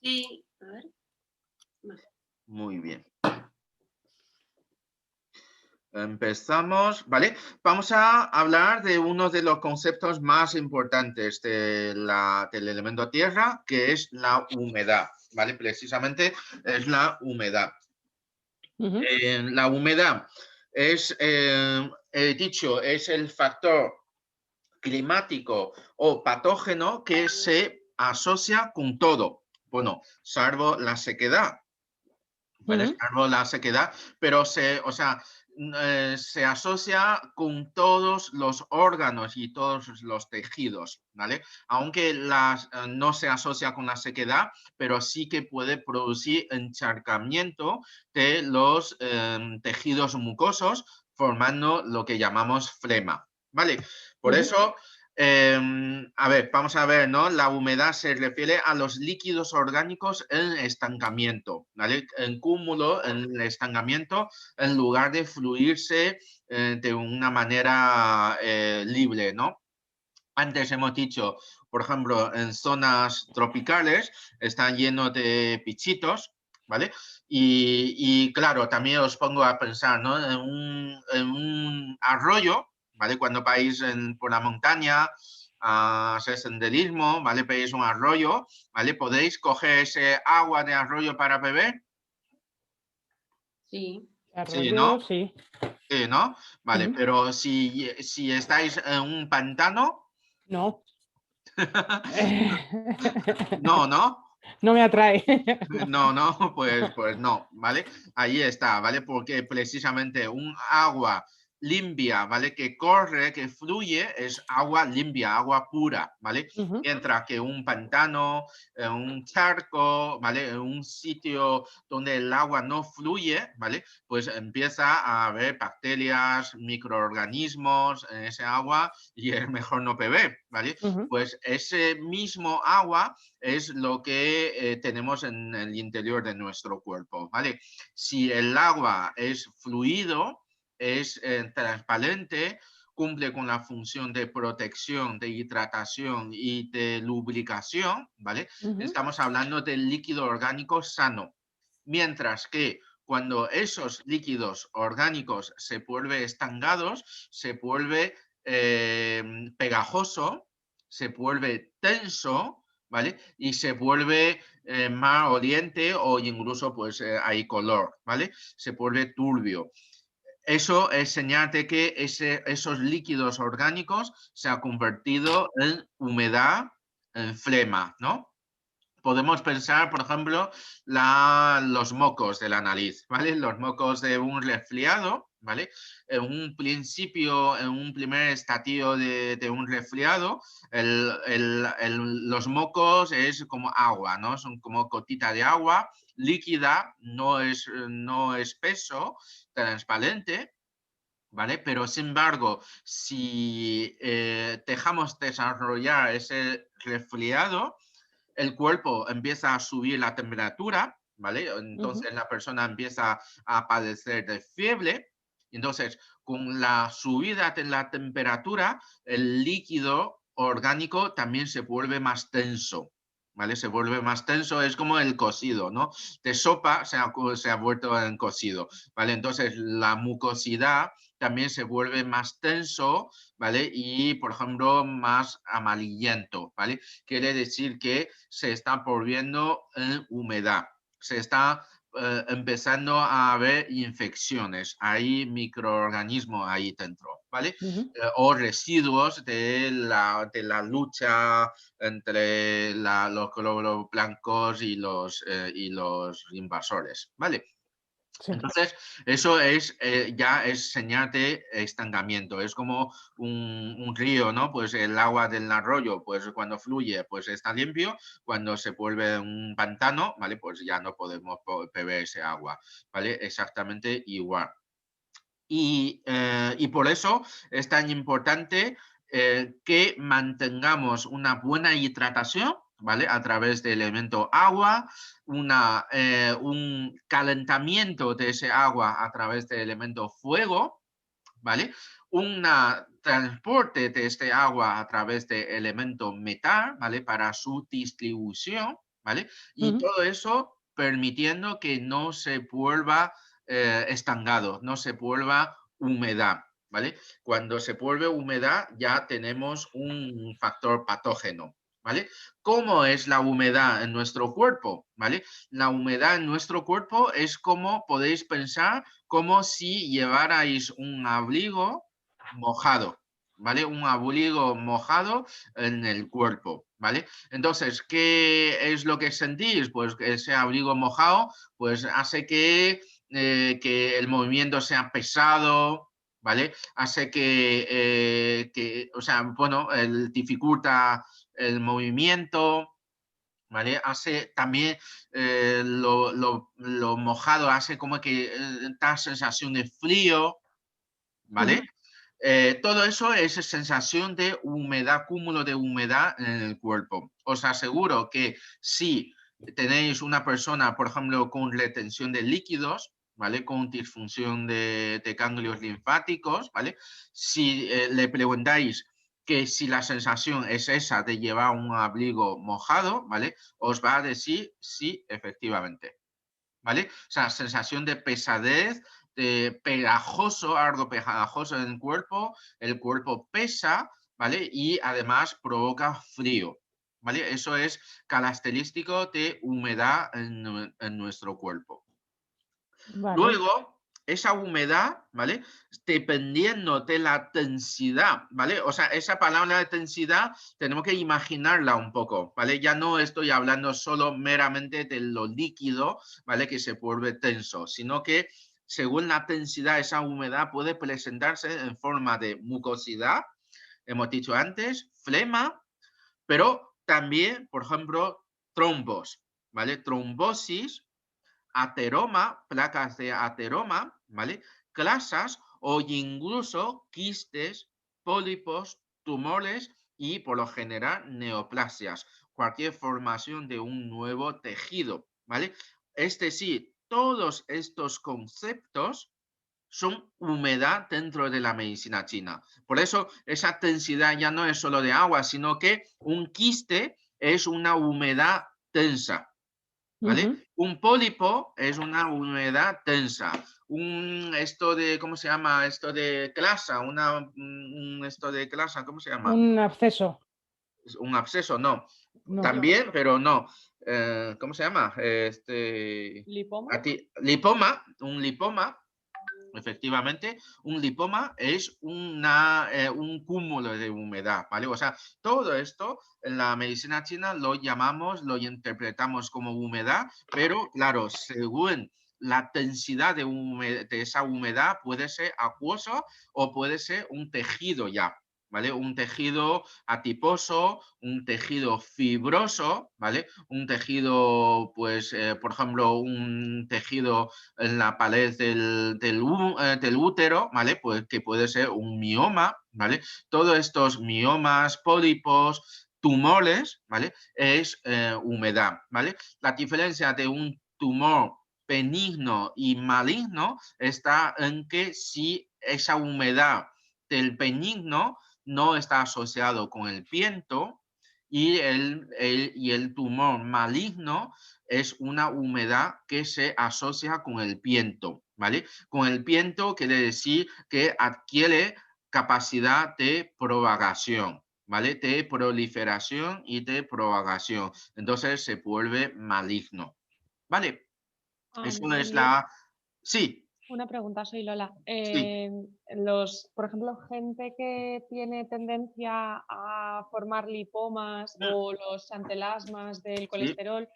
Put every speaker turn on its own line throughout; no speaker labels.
Sí, a ver. Vale.
Muy bien. Empezamos, ¿vale? Vamos a hablar de uno de los conceptos más importantes del elemento tierra, que es la humedad, ¿vale? Precisamente es la humedad.
Ujú,
La humedad es, he dicho, es el factor climático o patógeno que se asocia con todo. Bueno, salvo la sequedad, ¿vale?
ujú.
Salvo la sequedad, pero o sea, se asocia con todos los órganos y todos los tejidos, ¿vale? Aunque no se asocia con la sequedad, pero sí que puede producir encharcamiento de los tejidos mucosos, formando lo que llamamos flema, ¿vale? Por
Ujú,
eso a ver, vamos a ver, ¿no? La humedad se refiere a los líquidos orgánicos en estancamiento, ¿vale? En cúmulo, en estancamiento, en lugar de fluirse de una manera libre, ¿no? Antes hemos dicho, por ejemplo, en zonas tropicales están llenos de pichitos, ¿vale? Y claro, también os pongo a pensar, ¿no? En un arroyo, ¿vale? Cuando vais por la montaña a hacer senderismo, ¿vale? Veis un arroyo, ¿vale? ¿Podéis coger ese agua de arroyo para beber?
Sí.
Sí, ¿no?
arroyo, sí.
Sí, ¿no? Vale,
Ujú.
pero si estáis en un pantano,
No.
no, ¿no?
No me atrae. No.
No, no, pues no, ¿vale? Ahí está, ¿vale? Porque precisamente un agua limpia, ¿vale? Que corre, que fluye, es agua limpia, agua pura, ¿vale?
Ujú,
Mientras que un pantano, un charco, ¿vale? Un sitio donde el agua no fluye, ¿vale? Pues empieza a haber bacterias, microorganismos en ese agua y es mejor no beber, ¿vale?
ujú,
Pues ese mismo agua es lo que tenemos en el interior de nuestro cuerpo, ¿vale? Si el agua es fluido, es transparente, cumple con la función de protección, de hidratación y de lubricación, ¿vale?
ujú,
Estamos hablando del líquido orgánico sano. Mientras que cuando esos líquidos orgánicos se vuelven estancados, se vuelve pegajoso, se vuelve tenso, ¿vale? Y se vuelve más oriente o incluso pues hay color, ¿vale? Se vuelve turbio. Eso es señal de que esos líquidos orgánicos se han convertido en humedad, en flema, ¿no? Podemos pensar, por ejemplo, los mocos de la nariz, ¿vale? Los mocos de un resfriado, ¿vale? En un principio, en un primer estadio de un resfriado, los mocos es como agua, ¿no? Son como gotita de agua líquida, no es espeso, transparente, ¿vale? Pero sin embargo, si dejamos desarrollar ese resfriado, el cuerpo empieza a subir la temperatura, ¿vale?
ujú.
Entonces la persona empieza a padecer de fiebre. Entonces, con la subida de la temperatura, el líquido orgánico también se vuelve más tenso, ¿vale? Se vuelve más tenso, es como el cocido, ¿no? De sopa se ha vuelto en cocido, ¿vale? Entonces, la mucosidad también se vuelve más tenso, ¿vale? Y, por ejemplo, más amarillento, ¿vale? Quiere decir que se está volviendo en humedad, se está empezando a haber infecciones, hay microorganismos ahí dentro, ¿vale?
Ujú.
O residuos de la lucha entre los glóbulos blancos y los invasores, ¿vale?
Sí.
Entonces, eso ya es señal de estancamiento. Es como un río, ¿no? Pues el agua del arroyo, pues cuando fluye, pues está limpio. Cuando se vuelve un pantano, ¿vale? Pues ya no podemos beber ese agua, ¿vale? Exactamente igual. Y por eso es tan importante que mantengamos una buena hidratación, ¿vale? A través del elemento agua, un calentamiento de ese agua a través del elemento fuego, ¿vale? Un transporte de este agua a través del elemento metal, ¿vale? Para su distribución, ¿vale? Y todo eso permitiendo que no se vuelva estancado, no se vuelva humedad, ¿vale? Cuando se vuelve humedad ya tenemos un factor patógeno, ¿vale? ¿Cómo es la humedad en nuestro cuerpo? ¿Vale? La humedad en nuestro cuerpo es como podéis pensar, como si llevarais un abrigo mojado, ¿vale? Un abrigo mojado en el cuerpo, ¿vale? Entonces, ¿qué es lo que sentís? Pues ese abrigo mojado pues hace que el movimiento sea pesado, ¿vale? Hace o sea, bueno, dificulta el movimiento, ¿vale? Hace también lo mojado, hace como que da sensación de frío, ¿vale? Todo eso es sensación de humedad, cúmulo de humedad en el cuerpo. Os aseguro que si tenéis una persona, por ejemplo, con retención de líquidos, ¿vale? Con disfunción de ganglios linfáticos, ¿vale? Si le preguntáis que si la sensación es esa de llevar un abrigo mojado, ¿vale? Os va a decir sí, efectivamente, ¿vale? O sea, sensación de pesadez, de pegajoso, algo pegajoso en el cuerpo pesa, ¿vale? Y además provoca frío, ¿vale? Eso es característico de humedad en nuestro cuerpo.
Vale.
Luego, esa humedad, ¿vale? Dependiendo de la densidad, ¿vale? O sea, esa palabra de densidad tenemos que imaginarla un poco, ¿vale? Ya no estoy hablando solo meramente de lo líquido, ¿vale? Que se vuelve tenso, sino que según la densidad, esa humedad puede presentarse en forma de mucosidad, hemos dicho antes, flema, pero también, por ejemplo, trombos, ¿vale? Trombosis, ateroma, placas de ateroma, ¿vale? Clasas o incluso quistes, pólipos, tumores y por lo general neoplasias, cualquier formación de un nuevo tejido, ¿vale? Es decir, todos estos conceptos son humedad dentro de la medicina china. Por eso esa densidad ya no es solo de agua, sino que un quiste es una humedad densa, ¿vale? Un pólipo es una humedad densa. Esto de, ¿cómo se llama? Esto de clasa, esto de clasa, ¿cómo se llama?
Un absceso.
Un absceso, no.
No.
También, pero no. ¿Cómo se llama?
¿Lipoma?
Lipoma, un lipoma. Efectivamente, un lipoma es un cúmulo de humedad, ¿vale? O sea, todo esto en la medicina china lo interpretamos como humedad, pero claro, según la densidad de esa humedad puede ser acuoso o puede ser un tejido ya, ¿vale? Un tejido adiposo, un tejido fibroso, ¿vale? Un tejido, pues, por ejemplo, un tejido en la pared del útero, ¿vale? Pues que puede ser un mioma, ¿vale? Todos estos miomas, pólipos, tumores, ¿vale? Es humedad, ¿vale? La diferencia de un tumor benigno y maligno está en que si esa humedad del benigno no está asociado con el viento y el tumor maligno es una humedad que se asocia con el viento, ¿vale? Con el viento quiere decir que adquiere capacidad de propagación, ¿vale? De proliferación y de propagación. Entonces se vuelve maligno, ¿vale? Eso es
Y
Sí,
una pregunta, soy Lola.
sí,
Por ejemplo, gente que tiene tendencia a formar lipomas o los antelasmas del
sí,
colesterol,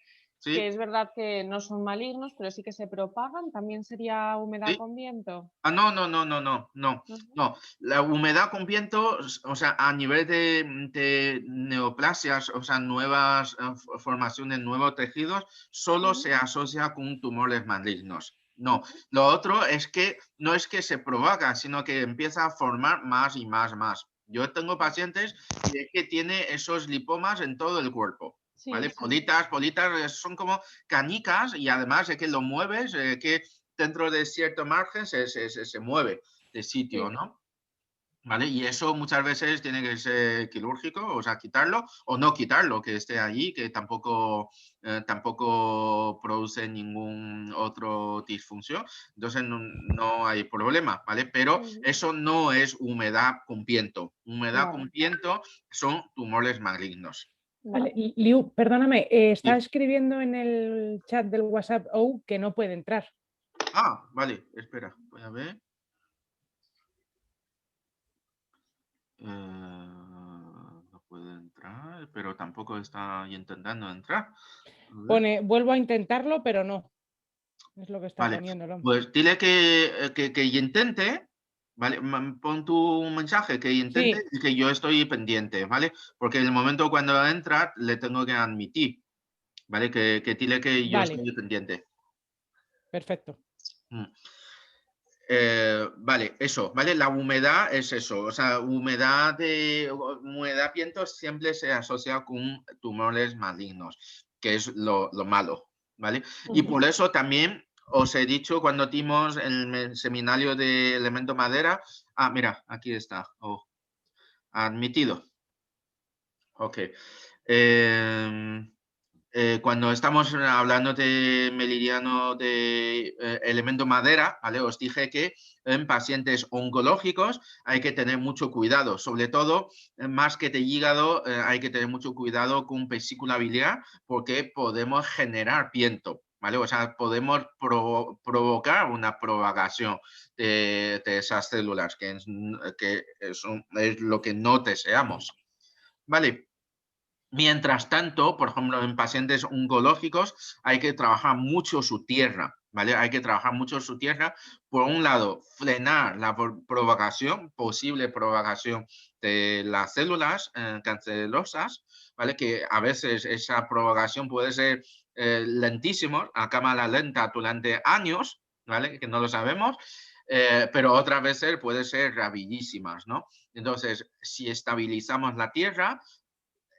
que
sí,
es verdad que no son malignos, pero sí que se propagan, ¿también sería humedad
sí.
con viento?
No, no, no, no, no, no,
Ujú,
no. La humedad con viento, o sea, a nivel de neoplasias, o sea, nuevas formaciones, nuevos tejidos, solo
ujú,
se asocia con tumores malignos. No,
ujú.
lo otro es que no es que se propaga, sino que empieza a formar más y más, más. Yo tengo pacientes que tienen esos lipomas en todo el cuerpo.
Sí,
¿Vale?
sí.
Politas son como canicas y además de que lo mueves, que dentro de cierto margen se mueve de sitio,
Sí.
¿no? ¿vale? Y eso muchas veces tiene que ser quirúrgico, o sea, quitarlo o no quitarlo, que esté allí, que tampoco produce ningún otro disfunción. Entonces no hay problema, ¿vale? Pero
Ujú.
eso no es humedad con viento. Humedad
Vale,
con viento son tumores malignos.
Vale,
vale.
Liu, perdóname, está
Sí.
escribiendo en el chat del WhatsApp que no puede entrar.
Ah, vale, espera, voy a ver. No puede entrar, pero tampoco está intentando entrar. A ver.
Pone, vuelvo a intentarlo, pero no. Es lo que está
Vale,
poniéndolo.
pues dile que intente, ¿vale? Pon tu mensaje que intente
Sí,
y que yo estoy pendiente, ¿vale? Porque en el momento cuando entra le tengo que admitir, ¿vale? Que dile que yo
vale,
estoy pendiente.
perfecto.
Mm. Vale, eso, ¿vale? La humedad es eso, o sea, humedad viento siempre se asocia con tumores malignos, que es lo malo, ¿vale? Y
Ujú.
por eso también os he dicho cuando dimos el seminario de elemento madera, mira, aquí está, admitido, ok. Em, cuando estamos hablando de meridiano de elemento madera, ¿vale? Os dije que en pacientes oncológicos hay que tener mucho cuidado, sobre todo más que de hígado, hay que tener mucho cuidado con vesícula biliar porque podemos generar viento. ¿Vale? O sea, podemos provocar una propagación de esas células, que es lo que no deseamos. ¿Vale? Mientras tanto, por ejemplo, en pacientes oncológicos hay que trabajar mucho su tierra, ¿vale? Hay que trabajar mucho su tierra. Por un lado, frenar la posible propagación de las células cancerosas, ¿vale? Que a veces esa propagación puede ser lentísima, a cámara lenta durante años, ¿vale? Que no lo sabemos, pero otras veces puede ser rapidísimas, ¿no? Entonces, si estabilizamos la tierra,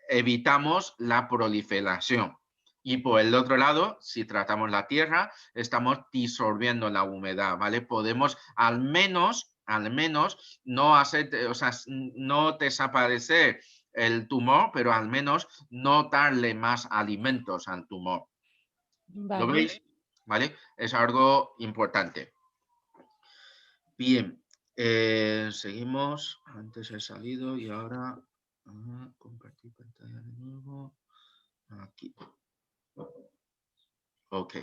evitamos la proliferación. Y por el otro lado, si tratamos la tierra, estamos disolviendo la humedad, ¿vale? Podemos al menos no hacer, o sea, no desaparecer el tumor, pero al menos no darle más alimentos al tumor. ¿Lo
Vale.
veis? ¿Vale? Es algo importante. Bien, seguimos. Antes he salido y ahora compartir pantalla de nuevo. Aquí. Ok.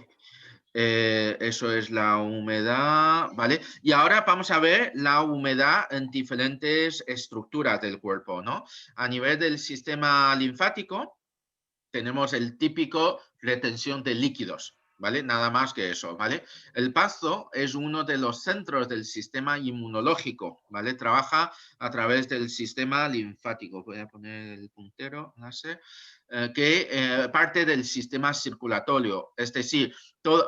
Eso es la humedad, ¿vale? Y ahora vamos a ver la humedad en diferentes estructuras del cuerpo, ¿no? A nivel del sistema linfático, tenemos el típico retención de líquidos, ¿vale? Nada más que eso, ¿vale? El bazo es uno de los centros del sistema inmunológico, ¿vale? Trabaja a través del sistema linfático. Voy a poner el puntero, láser, que parte del sistema circulatorio, es decir,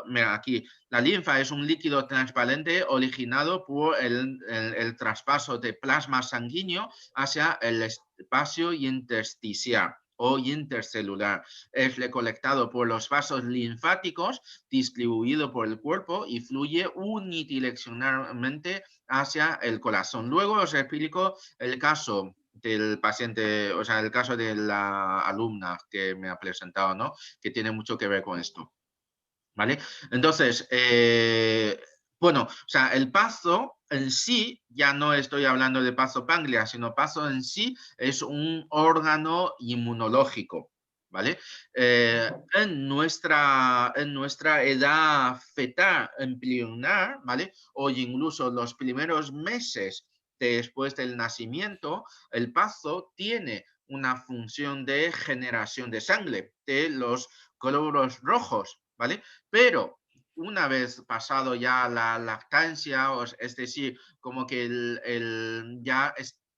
mira aquí, la linfa es un líquido transparente originado por el traspaso de plasma sanguíneo hacia el espacio intersticial o intercelular. Es recolectado por los vasos linfáticos, distribuido por el cuerpo y fluye unidireccionalmente hacia el corazón. Luego os explico el caso del paciente, o sea, el caso de la alumna que me ha presentado, ¿no? Que tiene mucho que ver con esto. ¿Vale? Entonces, bueno, o sea, el pazo en sí, ya no estoy hablando de pazo páncreas, sino pazo en sí es un órgano inmunológico, ¿vale? En nuestra edad fetal, embrionar, ¿vale? O incluso los primeros meses después del nacimiento, el pazo tiene una función de generación de sangre de los glóbulos rojos, ¿vale? Pero una vez pasado ya la lactancia, es decir, como que ya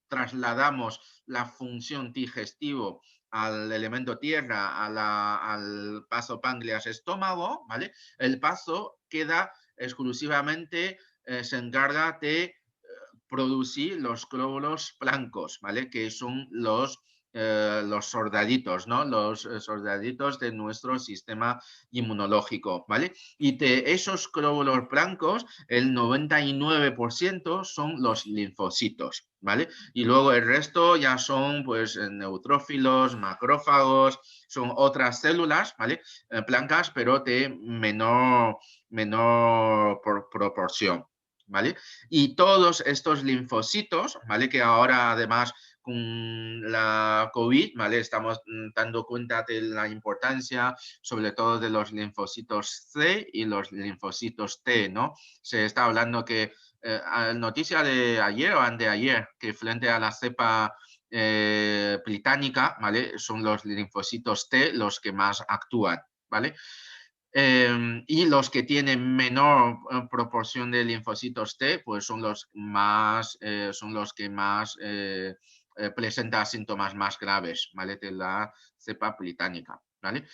trasladamos la función digestivo al elemento tierra, al paso páncreas estómago, ¿vale? El paso queda exclusivamente, se encarga de producir los glóbulos blancos, ¿vale? Que son los los soldaditos, ¿no? Los soldaditos de nuestro sistema inmunológico, ¿vale? Y de esos glóbulos blancos, el 99% son los linfocitos, ¿vale? Y luego el resto ya son, pues, neutrófilos, macrófagos, son otras células, ¿vale? Blancas, pero de menor proporción, ¿vale? Y todos estos linfocitos, ¿vale? Que ahora además con la COVID, ¿vale? Estamos dando cuenta de la importancia, sobre todo de los linfocitos C y los linfocitos T, ¿no? Se está hablando que, noticia de ayer o anteayer, que frente a la cepa británica, ¿vale? Son los linfocitos T los que más actúan, ¿vale? Y los que tienen menor proporción de linfocitos T, pues son los que más presentan síntomas más graves, ¿vale? De la cepa británica, ¿vale?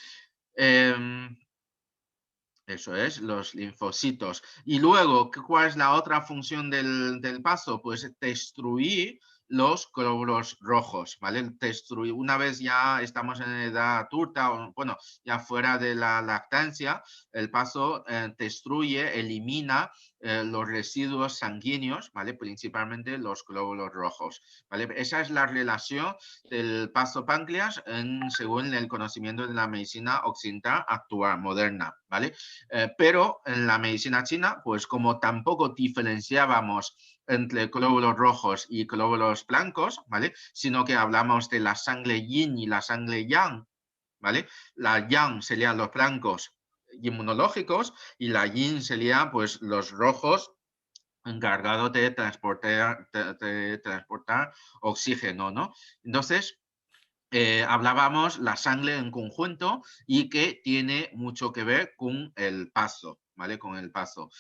Eso es, los linfocitos. Y luego, ¿cuál es la otra función del paso? Pues destruir los glóbulos rojos, ¿vale? Destruir, una vez ya estamos en edad adulta, o, bueno, ya fuera de la lactancia, el paso destruye, elimina los residuos sanguíneos, ¿vale? Principalmente los glóbulos rojos, ¿vale? Esa es la relación del paso páncreas según el conocimiento de la medicina occidental actual, moderna, ¿vale? Pero en la medicina china, pues como tampoco diferenciábamos entre glóbulos rojos y glóbulos blancos, ¿vale? Sino que hablamos de la sangre yin y la sangre yang, ¿vale? La yang serían los blancos inmunológicos y la yin sería pues los rojos encargados de transportar oxígeno, ¿no? Entonces, hablábamos la sangre en conjunto y que tiene mucho que ver con el paso, ¿vale? Con el paso.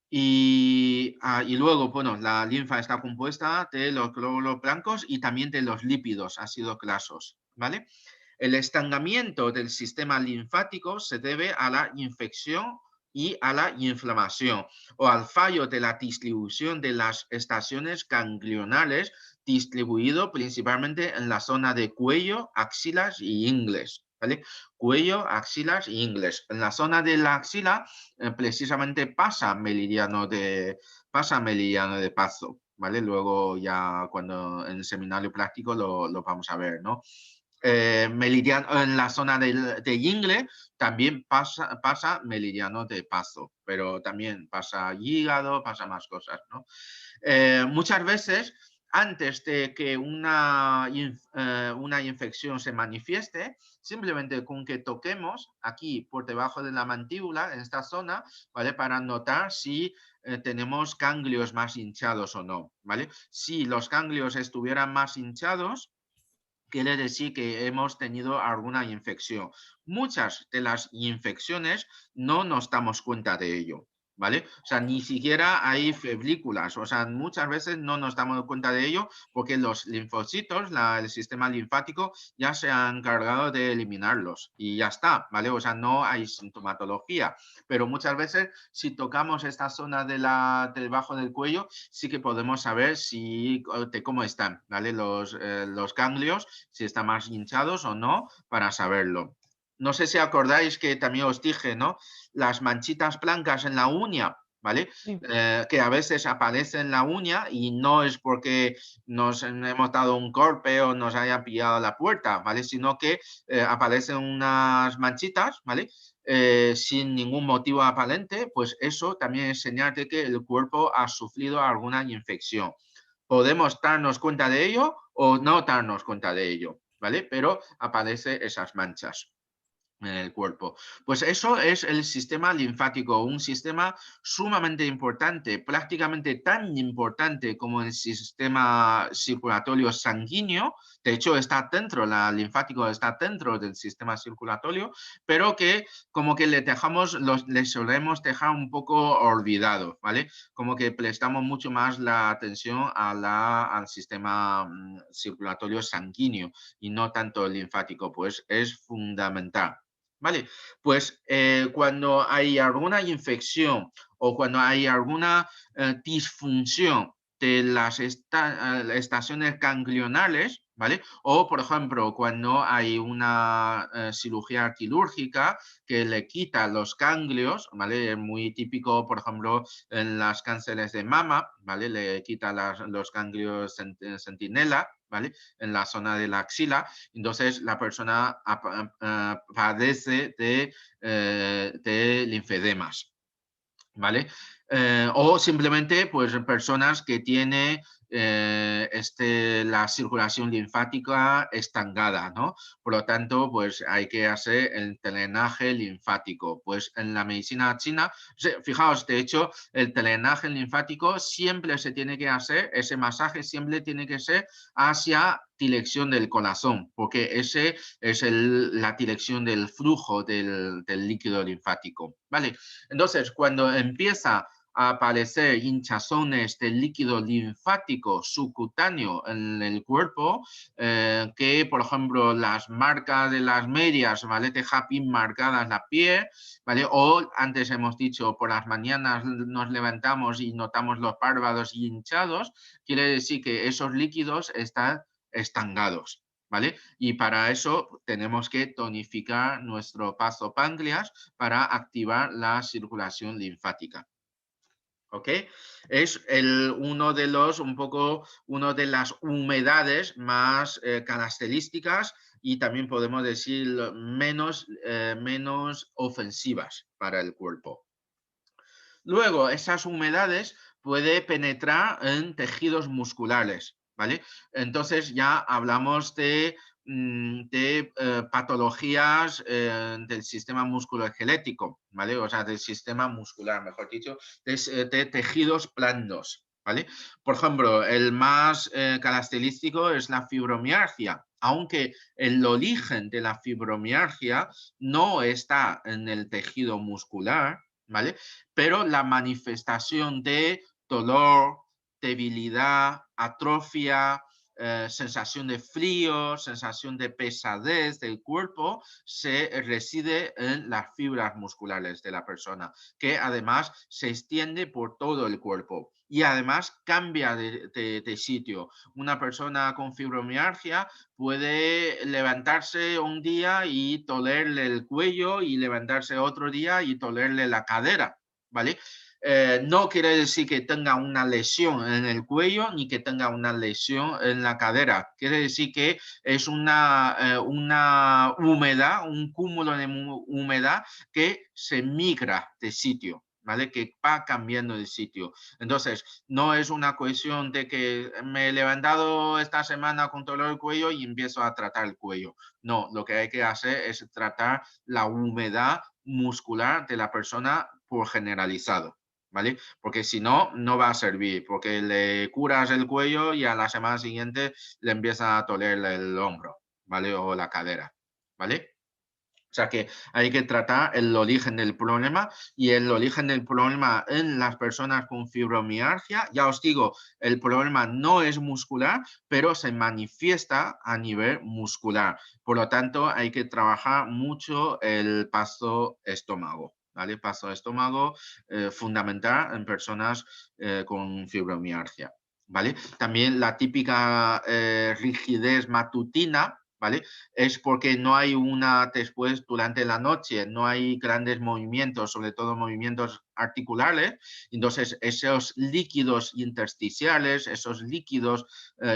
Y luego, bueno, la linfa está compuesta de los glóbulos blancos y también de los lípidos, ácidos grasos, ¿vale? El estancamiento del sistema linfático se debe a la infección y a la inflamación o al fallo de la distribución de las estaciones ganglionales distribuido principalmente en la zona de cuello, axilas y ingles, ¿vale? Cuello, axilas y ingles. En la zona de la axila precisamente pasa meridiano de paso, ¿vale? Luego ya cuando en el seminario práctico lo vamos a ver, ¿no? Meridiano en la zona de ingle también pasa meridiano de paso, pero también pasa hígado, pasa más cosas, ¿no? Muchas veces antes de que una infección se manifieste, simplemente con que toquemos aquí por debajo de la mandíbula, en esta zona, ¿vale? Para notar si tenemos ganglios más hinchados o no, ¿vale? Si los ganglios estuvieran más hinchados, quiere decir que hemos tenido alguna infección. Muchas de las infecciones no nos damos cuenta de ello, ¿vale? O sea, ni siquiera hay febrículas, o sea, muchas veces no nos damos cuenta de ello porque los linfocitos, el sistema linfático, ya se han encargado de eliminarlos y ya está, ¿vale? O sea, no hay sintomatología, pero muchas veces si tocamos esta zona debajo del cuello, sí que podemos saber de cómo están, ¿vale? Los ganglios, si están más hinchados o no, para saberlo. No sé si acordáis que también os dije, ¿no? Las manchitas blancas en la uña, ¿vale?
Sí.
Que a veces aparecen en la uña y no es porque nos hemos dado un golpe o nos haya pillado la puerta, ¿vale? Sino que aparecen unas manchitas, ¿vale? Sin ningún motivo aparente, pues eso también es señal de que el cuerpo ha sufrido alguna infección. Podemos darnos cuenta de ello o no darnos cuenta de ello, ¿vale? Pero aparecen esas manchas en el cuerpo. Pues eso es el sistema linfático, un sistema sumamente importante, prácticamente tan importante como el sistema circulatorio sanguíneo. De hecho, el linfático está dentro del sistema circulatorio, pero que como que le solemos dejar un poco olvidado, ¿vale? Como que prestamos mucho más la atención al sistema circulatorio sanguíneo y no tanto el linfático, pues es fundamental. Vale, pues cuando hay alguna infección o cuando hay alguna disfunción de las estaciones ganglionales, ¿vale? O, por ejemplo, cuando hay una cirugía quirúrgica que le quita los ganglios, ¿vale? Es muy típico, por ejemplo, en las cánceres de mama, ¿vale? Le quita los ganglios centinela, ¿vale? En la zona de la axila. Entonces, la persona padece de linfedemas, ¿vale? O simplemente, pues, personas que tienen la circulación linfática estancada, ¿no? Por lo tanto, pues hay que hacer el drenaje linfático. Pues en la medicina china, fijaos, de hecho, el drenaje linfático siempre se tiene que hacer, ese masaje siempre tiene que ser hacia dirección del corazón, porque ese es la dirección del flujo del líquido linfático, ¿vale? Entonces, cuando empieza a aparecer hinchazones de líquido linfático subcutáneo en el cuerpo, que por ejemplo las marcas de las medias, ¿vale? Deja bien marcadas la piel, ¿vale? O antes hemos dicho, por las mañanas nos levantamos y notamos los párpados hinchados, quiere decir que esos líquidos están estancados, ¿vale? Y para eso tenemos que tonificar nuestro paso páncreas para activar la circulación linfática. ¿Ok? Es uno de las humedades más características y también podemos decir menos ofensivas para el cuerpo. Luego, esas humedades pueden penetrar en tejidos musculares, ¿vale? Entonces ya hablamos de patologías del sistema musculoesquelético, ¿vale? O sea, del sistema muscular, mejor dicho, de tejidos blandos, ¿vale? Por ejemplo, el más característico es la fibromialgia, aunque el origen de la fibromialgia no está en el tejido muscular, ¿vale? Pero la manifestación de dolor, debilidad, atrofia, sensación de frío, sensación de pesadez del cuerpo, se reside en las fibras musculares de la persona, que además se extiende por todo el cuerpo y además cambia de sitio. Una persona con fibromialgia puede levantarse un día y dolerle el cuello y levantarse otro día y dolerle la cadera, ¿vale? No quiere decir que tenga una lesión en el cuello ni que tenga una lesión en la cadera. Quiere decir que es una humedad, un cúmulo de humedad que se migra de sitio, ¿vale? Que va cambiando de sitio. Entonces, no es una cuestión de que me he levantado esta semana con dolor del cuello y empiezo a tratar el cuello. No, lo que hay que hacer es tratar la humedad muscular de la persona por generalizado, ¿vale? Porque si no, no va a servir, porque le curas el cuello y a la semana siguiente le empieza a doler el hombro, ¿vale? O la cadera, ¿vale? O sea que hay que tratar el origen del problema y el origen del problema en las personas con fibromialgia, ya os digo, el problema no es muscular, pero se manifiesta a nivel muscular. Por lo tanto, hay que trabajar mucho el paso estómago, ¿vale? Paso estómago fundamental en personas con fibromialgia, ¿vale? También la típica rigidez matutina, ¿vale? Es porque no hay después durante la noche, no hay grandes movimientos, sobre todo movimientos articulares, entonces esos líquidos intersticiales, esos líquidos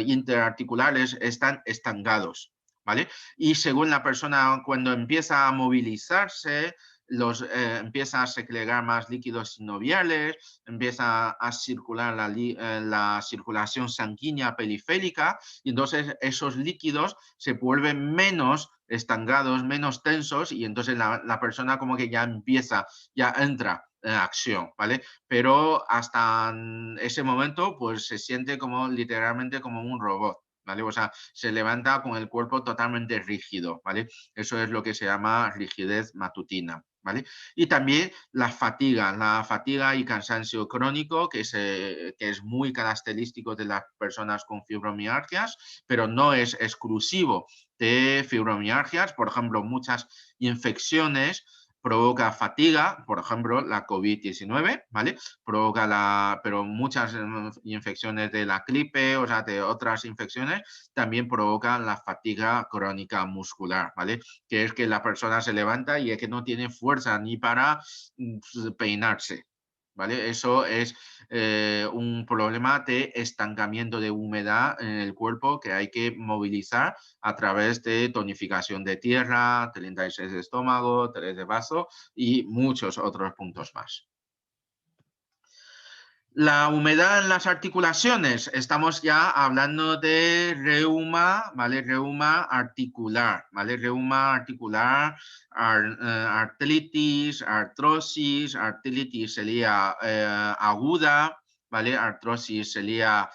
interarticulares están estancados, ¿vale? Y según la persona cuando empieza a movilizarse, empieza a segregar más líquidos sinoviales, empieza a circular la circulación sanguínea periférica y entonces esos líquidos se vuelven menos estancados, menos tensos y entonces la persona como que ya entra en acción, ¿vale? Pero hasta ese momento pues se siente como literalmente como un robot, ¿vale? O sea, se levanta con el cuerpo totalmente rígido, ¿vale? Eso es lo que se llama rigidez matutina, ¿vale? Y también la fatiga y cansancio crónico, que es muy característico de las personas con fibromialgias, pero no es exclusivo de fibromialgias. Por ejemplo, muchas infecciones provoca fatiga, por ejemplo, la COVID-19, ¿vale? Pero muchas infecciones de la gripe, o sea, de otras infecciones, también provocan la fatiga crónica muscular, ¿vale? Que es que la persona se levanta y es que no tiene fuerza ni para peinarse, ¿vale? Eso es un problema de estancamiento de humedad en el cuerpo que hay que movilizar a través de tonificación de tierra, 36 de estómago, 3 de vaso y muchos otros puntos más. La humedad en las articulaciones, estamos ya hablando de reuma, ¿vale? Reuma articular, ¿vale? Reuma articular, artritis, artrosis, artritis sería aguda, ¿vale? Artrosis sería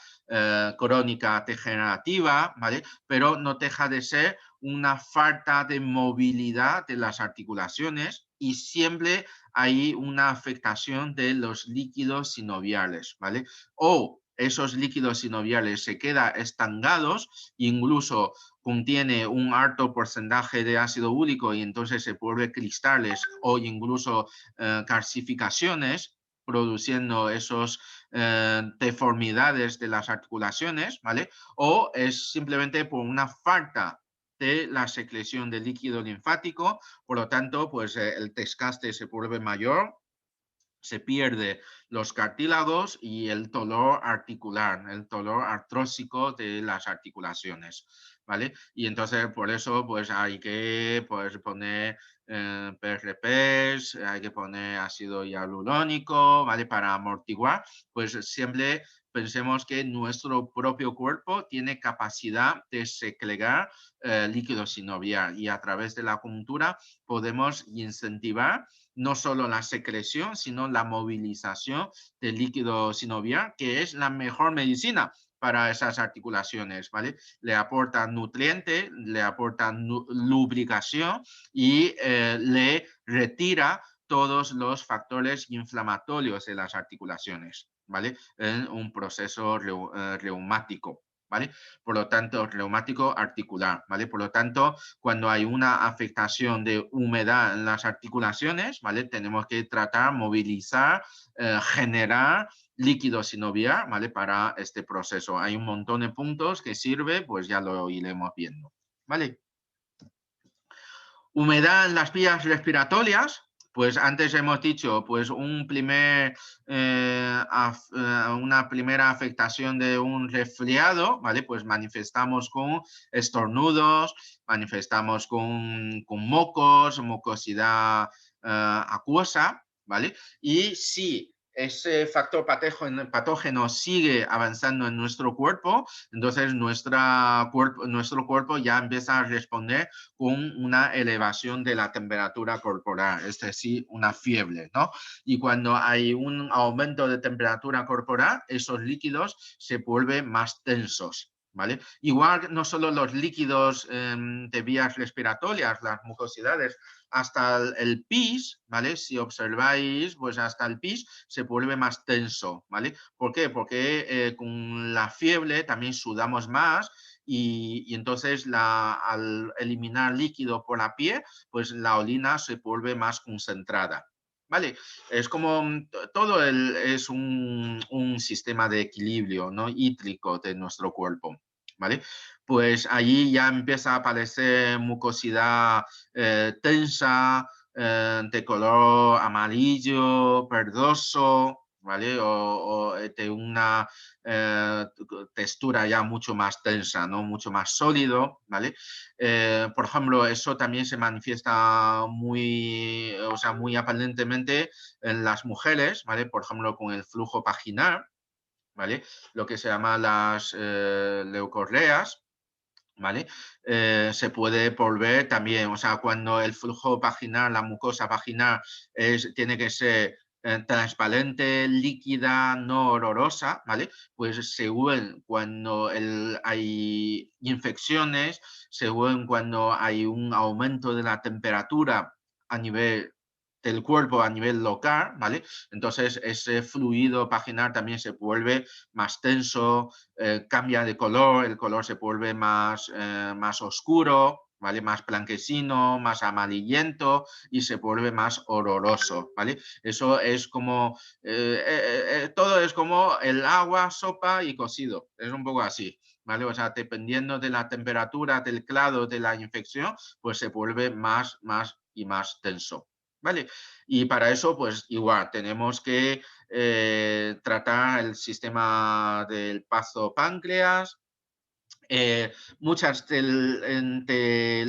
crónica degenerativa, ¿vale? Pero no deja de ser una falta de movilidad de las articulaciones y siempre hay una afectación de los líquidos sinoviales, ¿vale? O esos líquidos sinoviales se quedan estancados, incluso contiene un alto porcentaje de ácido úrico y entonces se vuelve cristales o incluso calcificaciones, produciendo esos deformidades de las articulaciones, ¿vale? O es simplemente por una falta de la secreción de líquido linfático, por lo tanto, pues el desgaste se vuelve mayor, se pierde los cartílagos y el dolor articular, el dolor artrósico de las articulaciones, ¿vale? Y entonces por eso pues hay que pues, poner PRPs, hay que poner ácido hialurónico, ¿vale? Para amortiguar, pues siempre pensemos que nuestro propio cuerpo tiene capacidad de segregar líquido sinovial y a través de la acupuntura podemos incentivar no solo la secreción, sino la movilización del líquido sinovial, que es la mejor medicina para esas articulaciones, ¿vale? Le aporta nutriente, le aporta lubricación y le retira todos los factores inflamatorios de las articulaciones, ¿vale? En un proceso reumático, ¿vale? Por lo tanto, reumático articular, ¿vale? Por lo tanto, cuando hay una afectación de humedad en las articulaciones, ¿vale? Tenemos que tratar, movilizar, generar líquido sinovial, ¿vale? Para este proceso. Hay un montón de puntos que sirve, pues ya lo iremos viendo, ¿vale? Humedad en las vías respiratorias, pues antes hemos dicho, pues una primera afectación de un resfriado, ¿vale? Pues manifestamos con estornudos, manifestamos con mocos, mucosidad acuosa, ¿vale? Y si ese factor patógeno sigue avanzando en nuestro cuerpo, entonces nuestro cuerpo ya empieza a responder con una elevación de la temperatura corporal, es decir, una fiebre, ¿no? Y cuando hay un aumento de temperatura corporal, esos líquidos se vuelven más tensos, ¿vale? Igual no solo los líquidos de vías respiratorias, las mucosidades, hasta el pis, ¿vale? Si observáis, pues hasta el pis se vuelve más tenso, ¿vale? ¿Por qué? Porque con la fiebre también sudamos más y entonces al eliminar líquido por la piel, pues la orina se vuelve más concentrada. ¿Vale? Es como todo es un sistema de equilibrio, ¿no? Hídrico de nuestro cuerpo, ¿vale? Pues allí ya empieza a aparecer mucosidad tensa, de color amarillo, verdoso, ¿vale? O de una textura ya mucho más tensa, ¿no? Mucho más sólido, ¿vale? Por ejemplo, eso también se manifiesta muy aparentemente en las mujeres, ¿vale? Por ejemplo, con el flujo vaginal, ¿vale? Lo que se llama las leucorreas, ¿vale? Se puede volver también, o sea, cuando el flujo vaginal, la mucosa vaginal tiene que ser transparente, líquida, no olorosa, ¿vale? Pues según cuando hay infecciones, según cuando hay un aumento de la temperatura a nivel del cuerpo a nivel local, ¿vale? Entonces ese fluido vaginal también se vuelve más tenso, cambia de color, el color se vuelve más oscuro, ¿vale? Más blanquecino, más amarillento y se vuelve más oloroso, ¿vale? Eso es como, todo es como el agua, sopa y cocido, es un poco así, ¿vale? O sea, dependiendo de la temperatura, del grado de la infección, pues se vuelve más y más denso, ¿vale? Y para eso, pues igual, tenemos que tratar el sistema del paso páncreas. Muchas de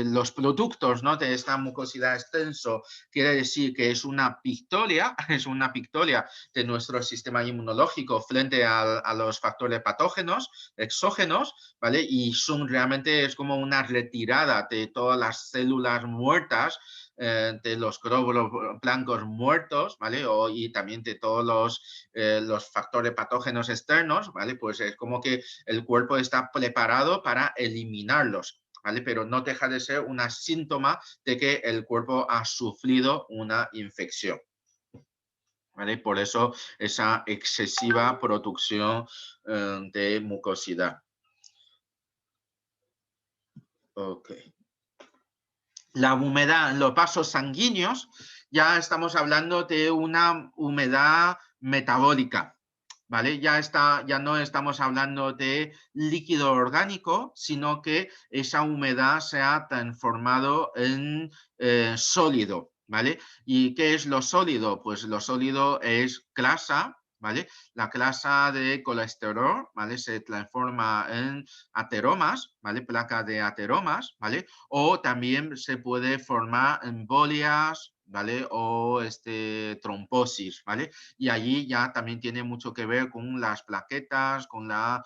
los productos, ¿no? de esta mucosidad extenso quiere decir que es una victoria, es una victoria de nuestro sistema inmunológico frente a los factores patógenos, exógenos, ¿vale? Y son realmente es como una retirada de todas las células muertas, de los glóbulos blancos muertos, ¿vale? Y también de todos los factores patógenos externos, ¿vale? Pues es como que el cuerpo está preparado para eliminarlos, ¿vale? Pero no deja de ser un síntoma de que el cuerpo ha sufrido una infección, ¿vale? Por eso esa excesiva producción de mucosidad. Ok. La humedad en los vasos sanguíneos, ya estamos hablando de una humedad metabólica, ¿vale? Ya no estamos hablando de líquido orgánico, sino que esa humedad se ha transformado en sólido, ¿vale? ¿Y qué es lo sólido? Pues lo sólido es grasa, ¿vale? La grasa de colesterol, ¿vale? Se transforma en ateromas, ¿vale? Placa de ateromas, ¿vale? O también se puede formar embolias, ¿vale? O trombosis, ¿vale? Y allí ya también tiene mucho que ver con las plaquetas, con la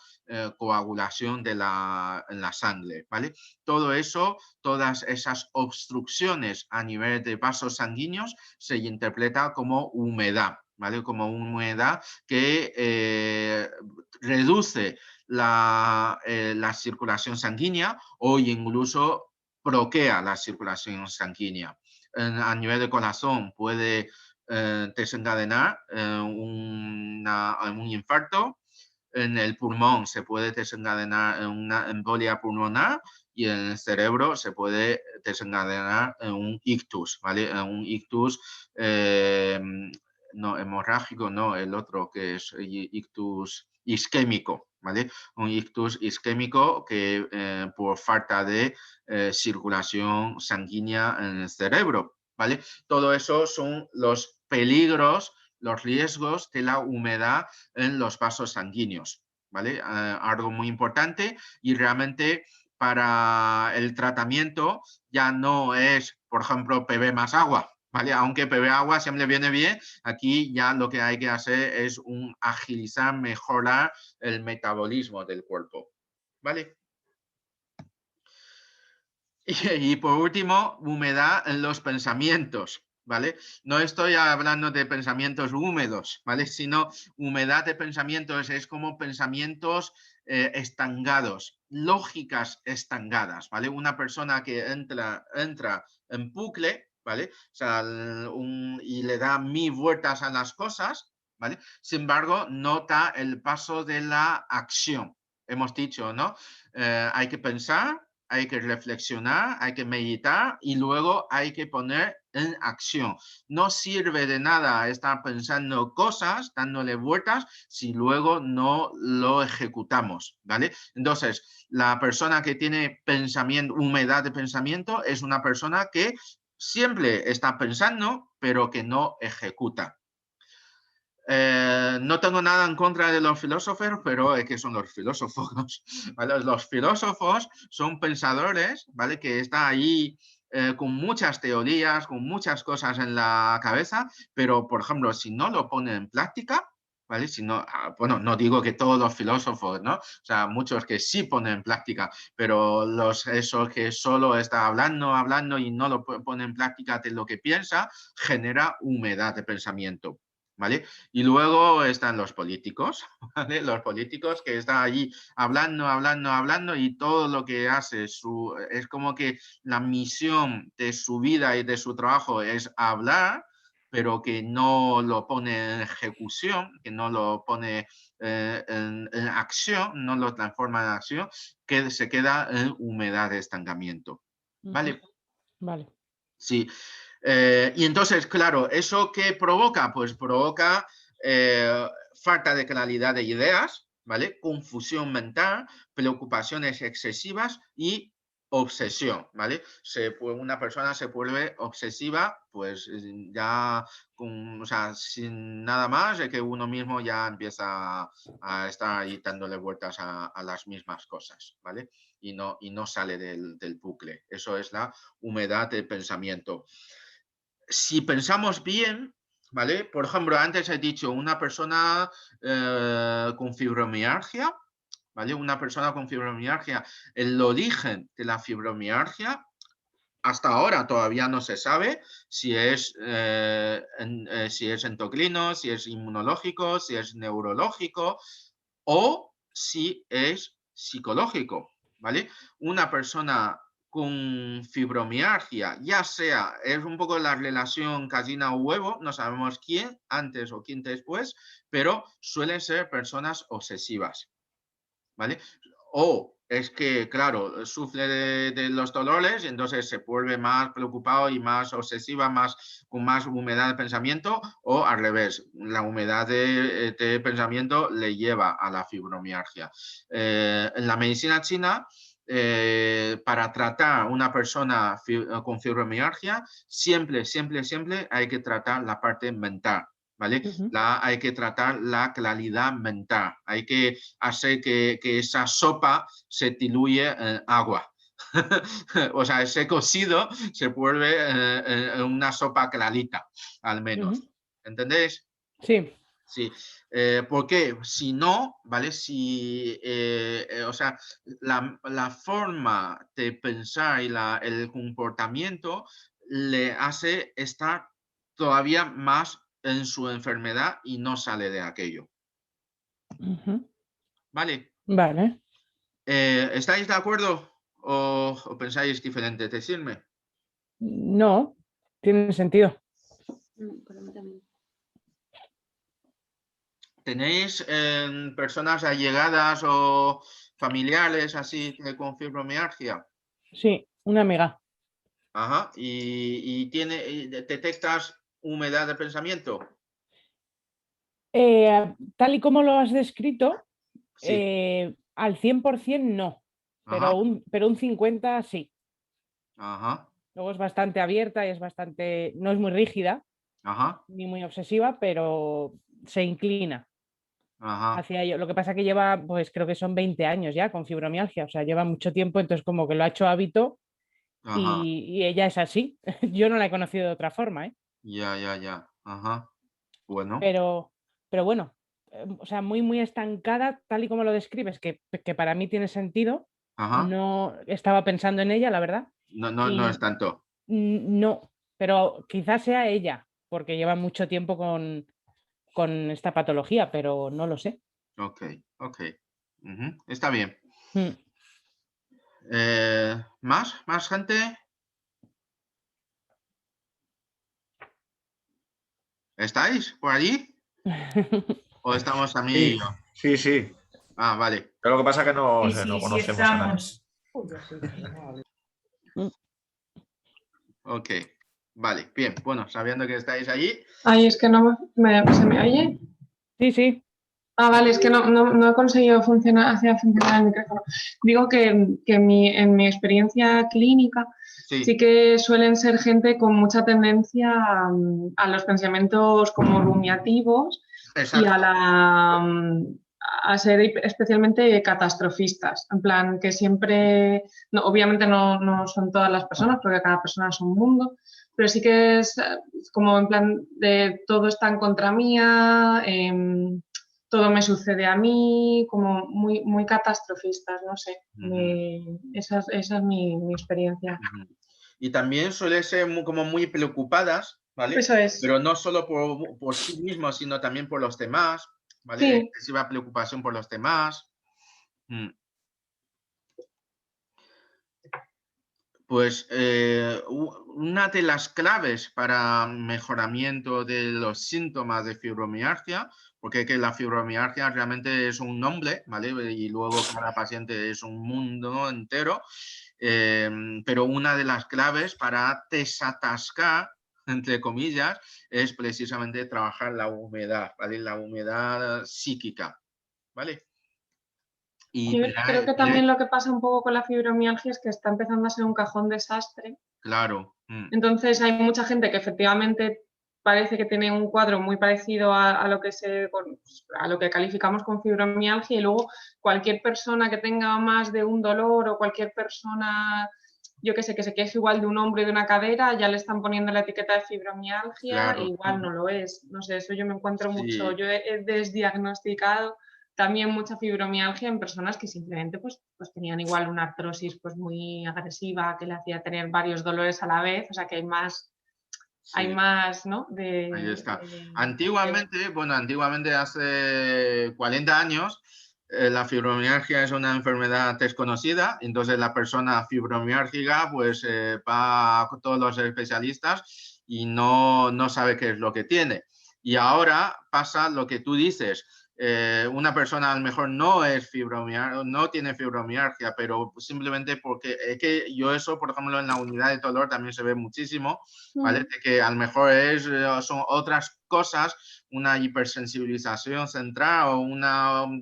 coagulación en la sangre, ¿vale? Todo eso, todas esas obstrucciones a nivel de vasos sanguíneos se interpreta como humedad, ¿vale? Como humedad que reduce la circulación sanguínea o incluso bloquea la circulación sanguínea. A nivel de corazón puede desencadenar un infarto. En el pulmón se puede desencadenar una embolia pulmonar y en el cerebro se puede desencadenar un ictus, ¿vale? Un ictus no hemorrágico, no, el otro que es ictus isquémico, ¿vale? Un ictus isquémico que por falta de circulación sanguínea en el cerebro, ¿vale? Todo eso son los peligros, los riesgos de la humedad en los vasos sanguíneos, ¿vale? Algo muy importante y realmente para el tratamiento ya no es, por ejemplo, beber más agua, ¿vale? Aunque beber agua siempre viene bien, aquí ya lo que hay que hacer es agilizar, mejorar el metabolismo del cuerpo, ¿vale? Y por último, humedad en los pensamientos, ¿vale? No estoy hablando de pensamientos húmedos, ¿vale? Sino humedad de pensamientos es como pensamientos estancados, lógicas estancadas, ¿vale? Una persona que entra en bucle, ¿vale? O sea, y le da 1000 vueltas a las cosas, ¿vale? Sin embargo, nota el paso de la acción. Hemos dicho, ¿no? Hay que pensar, hay que reflexionar, hay que meditar y luego hay que poner en acción. No sirve de nada estar pensando cosas, dándole vueltas, si luego no lo ejecutamos, ¿vale? Entonces, la persona que tiene pensamiento, humedad de pensamiento, es una persona que siempre está pensando, pero que no ejecuta. No tengo nada en contra de los filósofos, pero es que son los filósofos, ¿vale? Los filósofos son pensadores, ¿vale? Que están ahí con muchas teorías, con muchas cosas en la cabeza, pero, por ejemplo, si no lo ponen en práctica, ¿vale? Si no, bueno, no digo que todos los filósofos, ¿no? O sea, muchos que sí ponen en práctica, pero esos que solo está hablando y no lo ponen en práctica de lo que piensa, genera humedad de pensamiento. ¿Vale? Y luego están los políticos, ¿vale? Los políticos que están allí hablando y todo lo que hace es como que la misión de su vida y de su trabajo es hablar, pero que no lo pone en ejecución, que no lo pone en acción, no lo transforma en acción, que se queda en humedad de estancamiento. ¿Vale?
Vale.
Sí. Y entonces, claro, ¿eso qué provoca? Pues provoca falta de claridad de ideas, ¿vale? Confusión mental, preocupaciones excesivas y obsesión, ¿vale? Una persona se vuelve obsesiva, pues ya, o sea, sin nada más, de que uno mismo ya empieza a estar ahí dándole vueltas a las mismas cosas, ¿vale? Y no sale del bucle. Eso es la humedad del pensamiento. Si pensamos bien, ¿vale? Por ejemplo, antes he dicho una persona con fibromialgia, ¿vale? Una persona con fibromialgia, el origen de la fibromialgia hasta ahora todavía no se sabe si es endocrino, si es inmunológico, si es neurológico o si es psicológico, ¿vale? Una persona con fibromialgia, ya sea, es un poco la relación gallina o huevo, no sabemos quién antes o quién después, pero suelen ser personas obsesivas, ¿vale? O es que, claro, sufre de los dolores y entonces se vuelve más preocupado y más obsesiva, con más humedad de pensamiento, o al revés, la humedad de pensamiento le lleva a la fibromialgia. En la medicina china, para tratar a una persona con fibromialgia, siempre hay que tratar la parte mental. ¿Vale? Hay que tratar la claridad mental, hay que hacer que esa sopa se diluye en agua. O sea, ese cocido se vuelve una sopa clarita, al menos. ¿Entendéis?
Sí.
Sí. Porque si no, ¿vale? O sea, la forma de pensar y el comportamiento le hace estar todavía más en su enfermedad y no sale de aquello. ¿Vale?
Vale.
¿Estáis de acuerdo o pensáis diferente? ¿Decirme?
No, tiene sentido.
Para mí también.
¿Tenéis personas allegadas o familiares así con fibromialgia?
Sí, una amiga.
Ajá. ¿Y detectas humedad de pensamiento?
Tal y como lo has descrito,
Sí.
al 100% no,
Ajá.
pero un 50% sí.
Ajá.
Luego es bastante abierta y no es muy rígida
Ajá.
ni muy obsesiva, pero se inclina
Ajá.
hacia ello. Lo que pasa que lleva, pues creo que son 20 años ya con fibromialgia, o sea, lleva mucho tiempo, entonces como que lo ha hecho hábito
Ajá.
y ella es así. Yo no la he conocido de otra forma, ¿eh?
Ya. Ajá. Bueno.
Pero bueno, o sea, muy estancada, tal y como lo describes, que para mí tiene sentido.
Ajá.
No estaba pensando en ella, la verdad.
No es tanto.
No, pero quizás sea ella, porque lleva mucho tiempo con esta patología, pero no lo sé.
Ok. Está bien.
Mm.
¿Más gente? ¿Estáis por allí? ¿O estamos a mí?
Sí.
Ah, vale.
Pero lo que pasa es que no,
Sí,
no
sí,
conocemos a nadie.
estamos.
Ok. Vale, bien. Bueno, sabiendo que estáis allí.
Ay, es que no ¿se me oye?
Sí.
Ah, vale, es que no he conseguido hacer funcionar el micrófono. Digo que en mi experiencia clínica
Sí.
sí que suelen ser gente con mucha tendencia a los pensamientos como rumiativos y
Exacto.
a ser especialmente catastrofistas. En plan, que siempre, obviamente no son todas las personas, porque cada persona es un mundo, pero sí que es como en plan de todo está en contra mía, todo me sucede a mí, como muy catastrofistas, no sé. Esa es mi experiencia.
Y también suele ser como muy preocupadas, ¿vale?
Eso es.
Pero no solo por sí mismos, sino también por los demás, ¿vale?
Sí.
Excesiva preocupación por los demás. Pues una de las claves para mejoramiento de los síntomas de fibromialgia, porque que la fibromialgia realmente es un nombre, ¿vale? Y luego cada paciente es un mundo entero, pero una de las claves para desatascar, entre comillas, es precisamente trabajar la humedad, ¿vale? La humedad psíquica, ¿vale? Y
Yo creo que también lo que pasa un poco con la fibromialgia es que está empezando a ser un cajón desastre.
claro.
Entonces hay mucha gente que efectivamente parece que tiene un cuadro muy parecido a lo que a lo que calificamos con fibromialgia, y luego cualquier persona que tenga más de un dolor, o cualquier persona, yo que sé, que se queje igual de un hombro y de una cadera, ya le están poniendo la etiqueta de fibromialgia, e
Claro.
igual no lo es. No sé, eso yo me encuentro mucho.
Sí.
Yo he desdiagnosticado también mucha fibromialgia en personas que simplemente pues tenían igual una artrosis pues muy agresiva que le hacía tener varios dolores a la vez, o sea que hay
Sí,
más, ¿no?
ahí está. Antiguamente, bueno, antiguamente hace 40 años, la fibromialgia es una enfermedad desconocida, entonces la persona fibromialgica pues va a todos los especialistas y no sabe qué es lo que tiene. Y ahora pasa lo que tú dices. Una persona a lo mejor no tiene fibromialgia, pero simplemente porque es que yo eso, por ejemplo, en la unidad de dolor también se ve muchísimo, ¿vale? De que a lo mejor son otras cosas, una hipersensibilización central o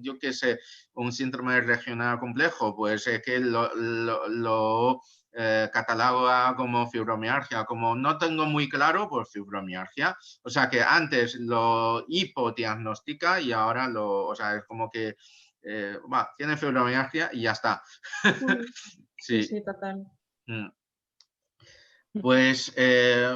yo qué sé, un síndrome regional complejo, pues es que lo cataloga como fibromialgia. Como no tengo muy claro, pues fibromialgia. O sea que antes lo hipodiagnostica y ahora o sea, es como que tiene fibromialgia y ya está.
Sí,
Sí.
sí, total.
Pues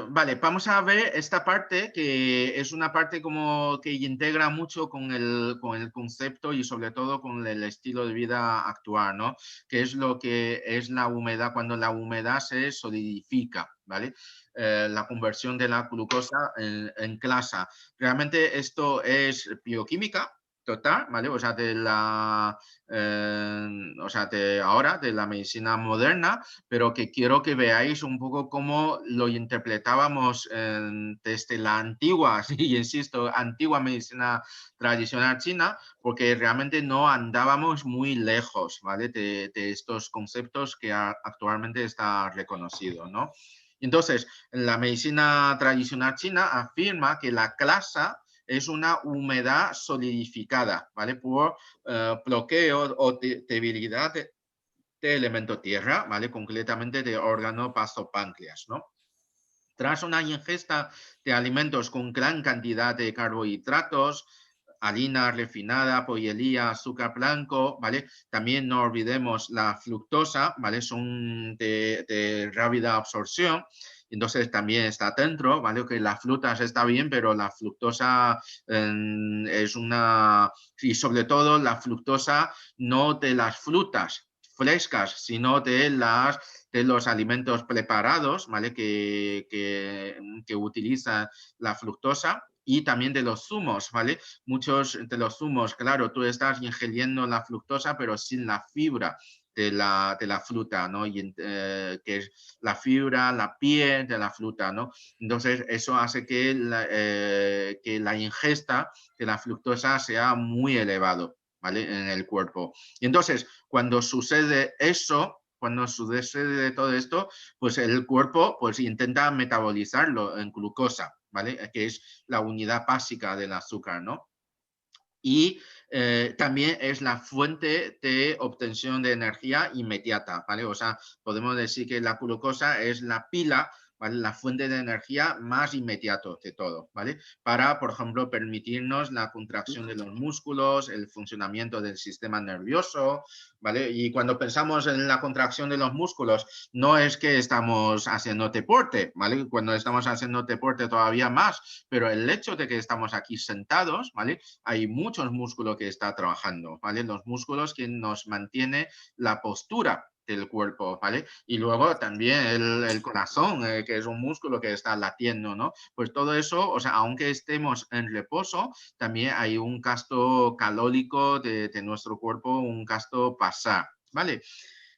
vale, vamos a ver esta parte que es una parte como que integra mucho con el concepto y sobre todo con el estilo de vida actual, ¿no? Que es lo que es la humedad, cuando la humedad se solidifica, ¿vale? La conversión de la glucosa en clasa. Realmente esto es bioquímica total, ¿vale? O sea, ahora, de la medicina moderna, pero que quiero que veáis un poco cómo lo interpretábamos desde la antigua, sí, insisto, antigua medicina tradicional china, porque realmente no andábamos muy lejos, ¿vale? De estos conceptos que actualmente está reconocido, ¿no? Entonces, la medicina tradicional china afirma que la clasa es una humedad solidificada, ¿vale? Por bloqueo o debilidad de elemento tierra, ¿vale? Concretamente de órgano páncreas, ¿no? Tras una ingesta de alimentos con gran cantidad de carbohidratos, harina refinada, pollería, azúcar blanco, ¿vale? También no olvidemos la fructosa, ¿vale? Son de rápida absorción. Entonces también está dentro, ¿vale? Que las frutas está bien, pero la fructosa es una... Y sobre todo la fructosa no de las frutas frescas, sino de los alimentos preparados, ¿vale? Que utiliza la fructosa, y también de los zumos, ¿vale? Muchos de los zumos, claro, tú estás ingiriendo la fructosa, pero sin la fibra de la fruta, ¿no? Que es la fibra, la piel de la fruta, ¿no? Entonces, eso hace que la ingesta de la fructosa sea muy elevado, ¿vale? En el cuerpo. Y entonces, cuando sucede eso, cuando sucede todo esto, pues el cuerpo pues intenta metabolizarlo en glucosa, ¿vale? Que es la unidad básica del azúcar, ¿no? Y también es la fuente de obtención de energía inmediata, ¿vale? O sea, podemos decir que la glucosa es la pila, ¿vale? La fuente de energía más inmediata de todo, ¿vale? Para, por ejemplo, permitirnos la contracción de los músculos, el funcionamiento del sistema nervioso, ¿vale? Y cuando pensamos en la contracción de los músculos, no es que estamos haciendo deporte, ¿vale? Cuando estamos haciendo deporte todavía más, pero el hecho de que estamos aquí sentados, ¿vale? Hay muchos músculos que está trabajando, ¿vale? Los músculos que nos mantiene la postura del cuerpo, ¿vale? Y luego también el corazón, que es un músculo que está latiendo, ¿no? Pues todo eso, o sea, aunque estemos en reposo, también hay un gasto calórico de nuestro cuerpo, un gasto pasar, ¿vale?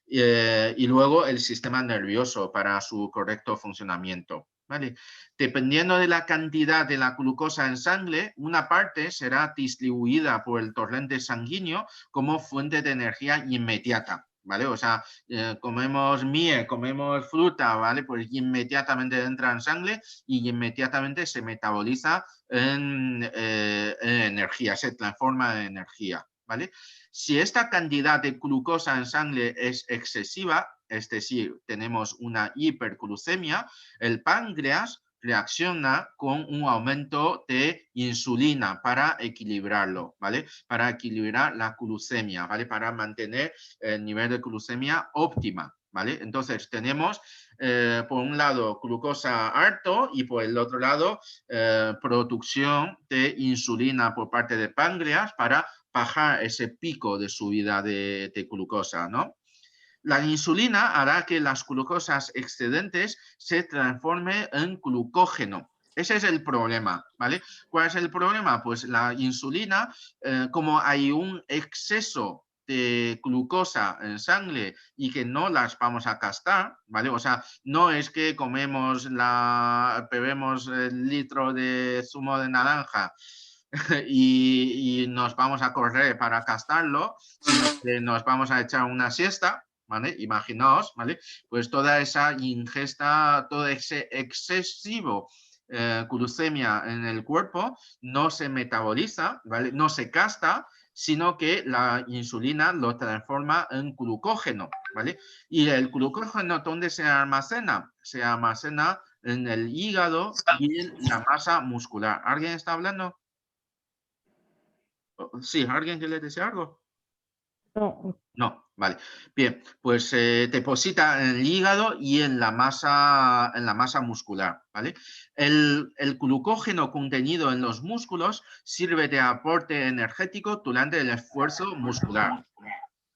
y luego el sistema nervioso para su correcto funcionamiento. ¿Vale? Dependiendo de la cantidad de la glucosa en sangre, una parte será distribuida por el torrente sanguíneo como fuente de energía inmediata. ¿Vale? O sea, comemos miel, comemos fruta, ¿vale? Pues inmediatamente entra en sangre y inmediatamente se metaboliza en energía, se transforma en energía, ¿vale? Si esta cantidad de glucosa en sangre es excesiva, es decir, tenemos una hiperglucemia, el páncreas reacciona con un aumento de insulina para equilibrarlo, ¿vale? Para equilibrar la glucemia, ¿vale? Para mantener el nivel de glucemia óptima, ¿vale? Entonces tenemos por un lado glucosa alto y por el otro lado producción de insulina por parte del páncreas para bajar ese pico de subida de glucosa, ¿no? La insulina hará que las glucosas excedentes se transformen en glucógeno. Ese es el problema, ¿vale? ¿Cuál es el problema? Pues la insulina, como hay un exceso de glucosa en sangre y que no las vamos a gastar, ¿vale? O sea, no es que bebemos el litro de zumo de naranja y nos vamos a correr para gastarlo, sino que nos vamos a echar una siesta, ¿vale? Imaginaos, ¿vale? Pues toda esa ingesta, todo ese excesivo glucemia en el cuerpo no se metaboliza, ¿vale? No se gasta, sino que la insulina lo transforma en glucógeno, ¿vale? Y el glucógeno, ¿dónde se almacena? Se almacena en el hígado y en la masa muscular. ¿Alguien está hablando? Sí, ¿alguien que le desea algo?
No,
No, vale. Bien, pues deposita en el hígado y en la masa muscular, ¿vale? El glucógeno contenido en los músculos sirve de aporte energético durante el esfuerzo muscular,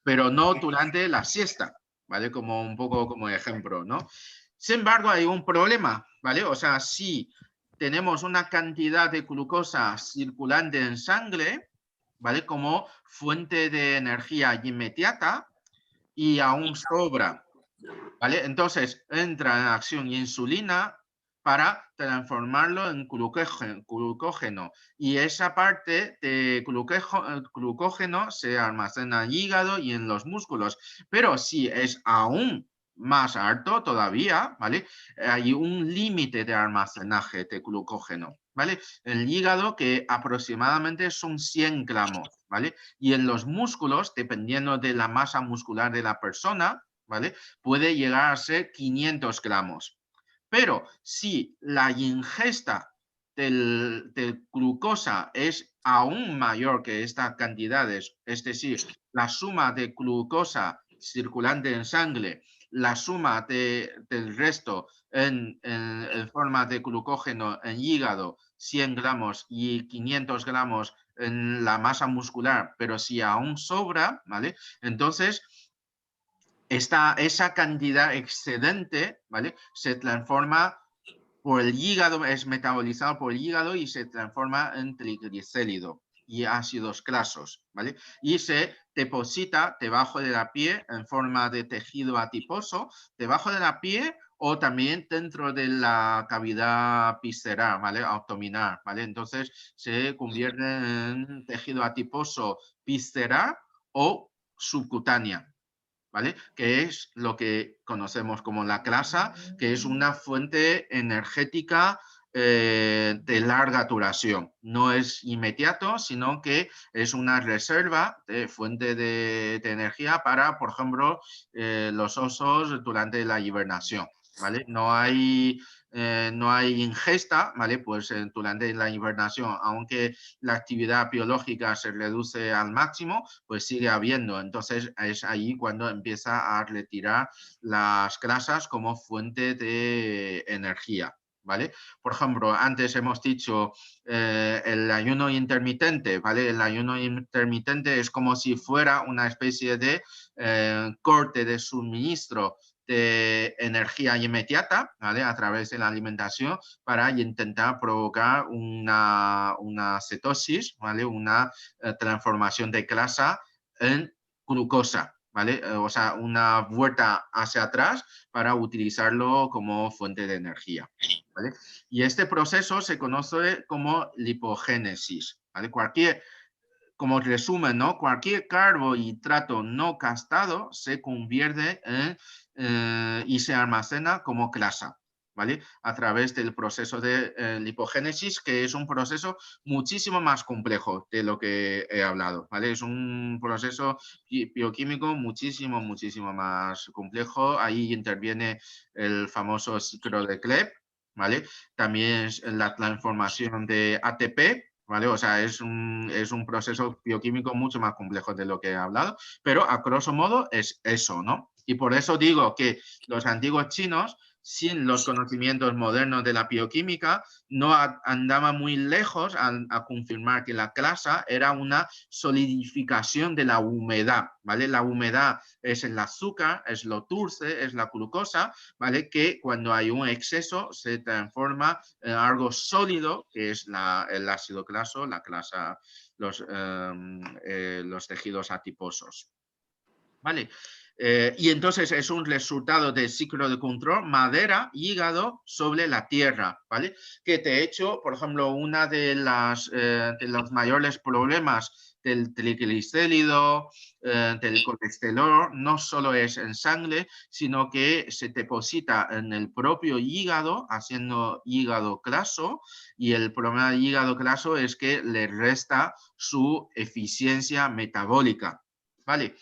pero no durante la siesta, ¿vale? Como un poco como ejemplo, ¿no? Sin embargo, hay un problema, ¿vale? O sea, si tenemos una cantidad de glucosa circulante en sangre, ¿vale? Como fuente de energía inmediata y aún sobra, ¿vale? Entonces entra en acción insulina para transformarlo en glucógeno y esa parte de glucógeno se almacena en el hígado y en los músculos, pero si es aún más alto todavía, ¿vale? Hay un límite de almacenaje de glucógeno, ¿vale? El hígado que aproximadamente son 100 gramos, ¿vale? Y en los músculos, dependiendo de la masa muscular de la persona, ¿vale? Puede llegar a ser 500 gramos. Pero si la ingesta de glucosa es aún mayor que estas cantidades, es decir, la suma de glucosa circulante en sangre, la suma del resto en forma de glucógeno en hígado, 100 gramos y 500 gramos en la masa muscular, pero si aún sobra, ¿vale? Entonces, esa cantidad excedente, ¿vale? Se transforma por el hígado, es metabolizado por el hígado y se transforma en triglicérido y ácidos grasos, ¿vale? Y se deposita debajo de la piel en forma de tejido adiposo, debajo de la piel o también dentro de la cavidad visceral, ¿vale? Abdominal, ¿vale? Entonces se convierte en tejido adiposo visceral o subcutánea, ¿vale? Que es lo que conocemos como la grasa, que es una fuente energética de larga duración. No es inmediato, sino que es una reserva de fuente de energía para, por ejemplo, los osos durante la hibernación, ¿vale? No hay ingesta, ¿vale? Pues durante la hibernación, aunque la actividad biológica se reduce al máximo, pues sigue habiendo. Entonces es ahí cuando empieza a retirar las grasas como fuente de energía, ¿vale? Por ejemplo, antes hemos dicho el ayuno intermitente, ¿vale? El ayuno intermitente es como si fuera una especie de corte de suministro de energía inmediata, ¿vale? A través de la alimentación para intentar provocar una cetosis, ¿vale? Una transformación de grasa en glucosa, ¿vale? O sea, una vuelta hacia atrás para utilizarlo como fuente de energía, ¿vale? Y este proceso se conoce como lipogénesis, ¿vale? Como resumen, ¿no? Cualquier carbohidrato no gastado se convierte y se almacena como grasa, ¿vale? A través del proceso de lipogénesis, que es un proceso muchísimo más complejo de lo que he hablado, ¿vale? Es un proceso bioquímico muchísimo más complejo. Ahí interviene el famoso ciclo de Krebs, ¿vale? También es la transformación de ATP, ¿vale? O sea, es un proceso bioquímico mucho más complejo de lo que he hablado, pero a grosso modo es eso, ¿no? Y por eso digo que los antiguos chinos, sin los conocimientos modernos de la bioquímica, no andaban muy lejos a confirmar que la grasa era una solidificación de la humedad, ¿vale? La humedad es el azúcar, es lo dulce, es la glucosa, ¿vale? Que cuando hay un exceso se transforma en algo sólido, que es el ácido graso, la grasa, los tejidos adiposos, ¿vale? Y entonces es un resultado del ciclo de control madera, hígado sobre la tierra, ¿vale? Que de hecho, por ejemplo, una de los mayores problemas del triglicérido, del colesterol, no solo es en sangre, sino que se deposita en el propio hígado, haciendo hígado graso, y el problema del hígado graso es que le resta su eficiencia metabólica, ¿vale?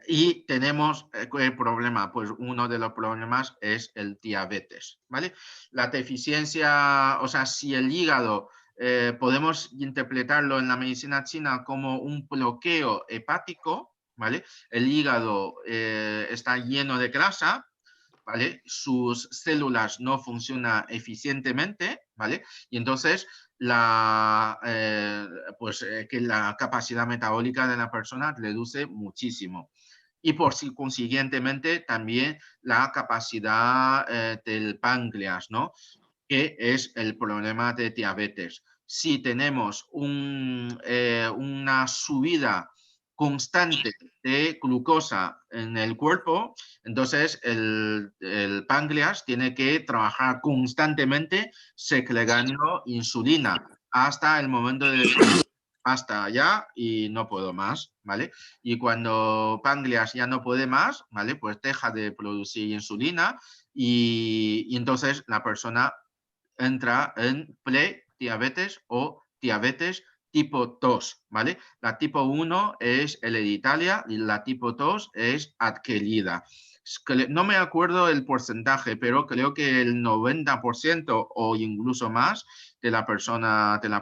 Y tenemos el problema, pues uno de los problemas es el diabetes, ¿vale? La deficiencia, o sea, si el hígado podemos interpretarlo en la medicina china como un bloqueo hepático, ¿vale? El hígado está lleno de grasa, ¿vale? Sus células no funcionan eficientemente, ¿vale? Y entonces que la capacidad metabólica de la persona reduce muchísimo. Y por consiguientemente también la capacidad del páncreas, ¿no? Que es el problema de diabetes. Si tenemos una subida constante de glucosa en el cuerpo, entonces el páncreas tiene que trabajar constantemente segregando insulina hasta el momento de decir hasta allá y no puedo más, ¿vale? Y cuando páncreas ya no puede más, ¿vale? Pues deja de producir insulina y entonces la persona entra en prediabetes o diabetes tipo 2, ¿vale? La tipo 1 es hereditaria y la tipo 2 es adquirida. No me acuerdo el porcentaje, pero creo que el 90% o incluso más de la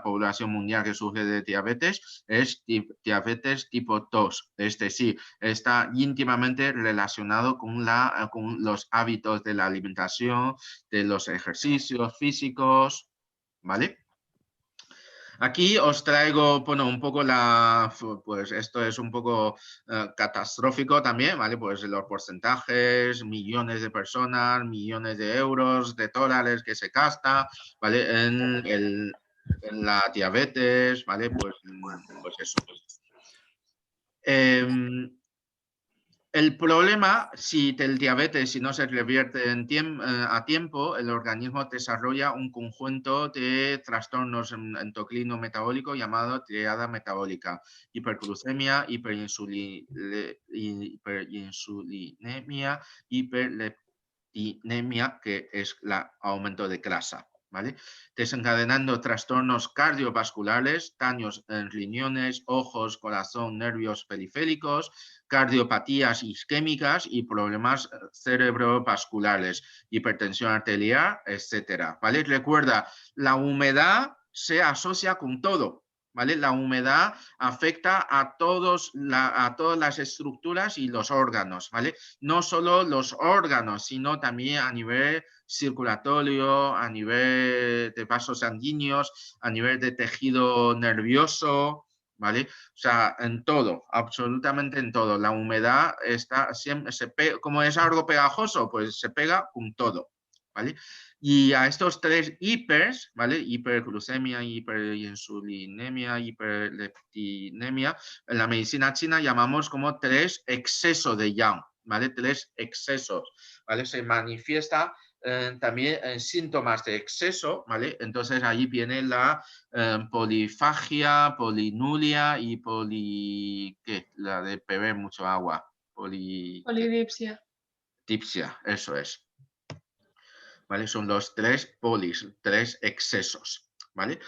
población mundial que sufre de diabetes es diabetes tipo 2. Es decir, está íntimamente relacionado con los hábitos de la alimentación, de los ejercicios físicos, ¿vale? Aquí os traigo, bueno, un poco pues esto es un poco catastrófico también, ¿vale? Pues los porcentajes, millones de personas, millones de euros, de dólares que se gasta, ¿vale? En la diabetes, ¿vale? Pues eso. El problema, si el diabetes si no se revierte a tiempo, el organismo desarrolla un conjunto de trastornos endocrino-metabólicos llamado triada metabólica: hiperglucemia, hiperinsulinemia, hiperleptinemia, que es el aumento de grasa, ¿vale? Desencadenando trastornos cardiovasculares, daños en riñones, ojos, corazón, nervios periféricos, cardiopatías isquémicas y problemas cerebrovasculares, hipertensión arterial, etcétera, ¿vale? Recuerda, la humedad se asocia con todo, ¿vale? La humedad afecta a todas las estructuras y los órganos, ¿vale? No solo los órganos, sino también a nivel circulatorio, a nivel de vasos sanguíneos, a nivel de tejido nervioso, ¿vale? O sea, en todo, absolutamente en todo. La humedad está siempre, como es algo pegajoso, pues se pega con todo, ¿vale? Y a estos 3 hipers, ¿vale? Hiperglucemia, hiperinsulinemia, hiperleptinemia, en la medicina china llamamos como 3 excesos de yang, ¿vale? 3 excesos, ¿vale? Se manifiesta también en síntomas de exceso, ¿vale? Entonces ahí viene la polifagia, polinuria y ¿qué? La de beber mucho agua.
Polidipsia.
Dipsia, eso es. ¿Vale? Son los 3 polis, 3 excesos, ¿vale?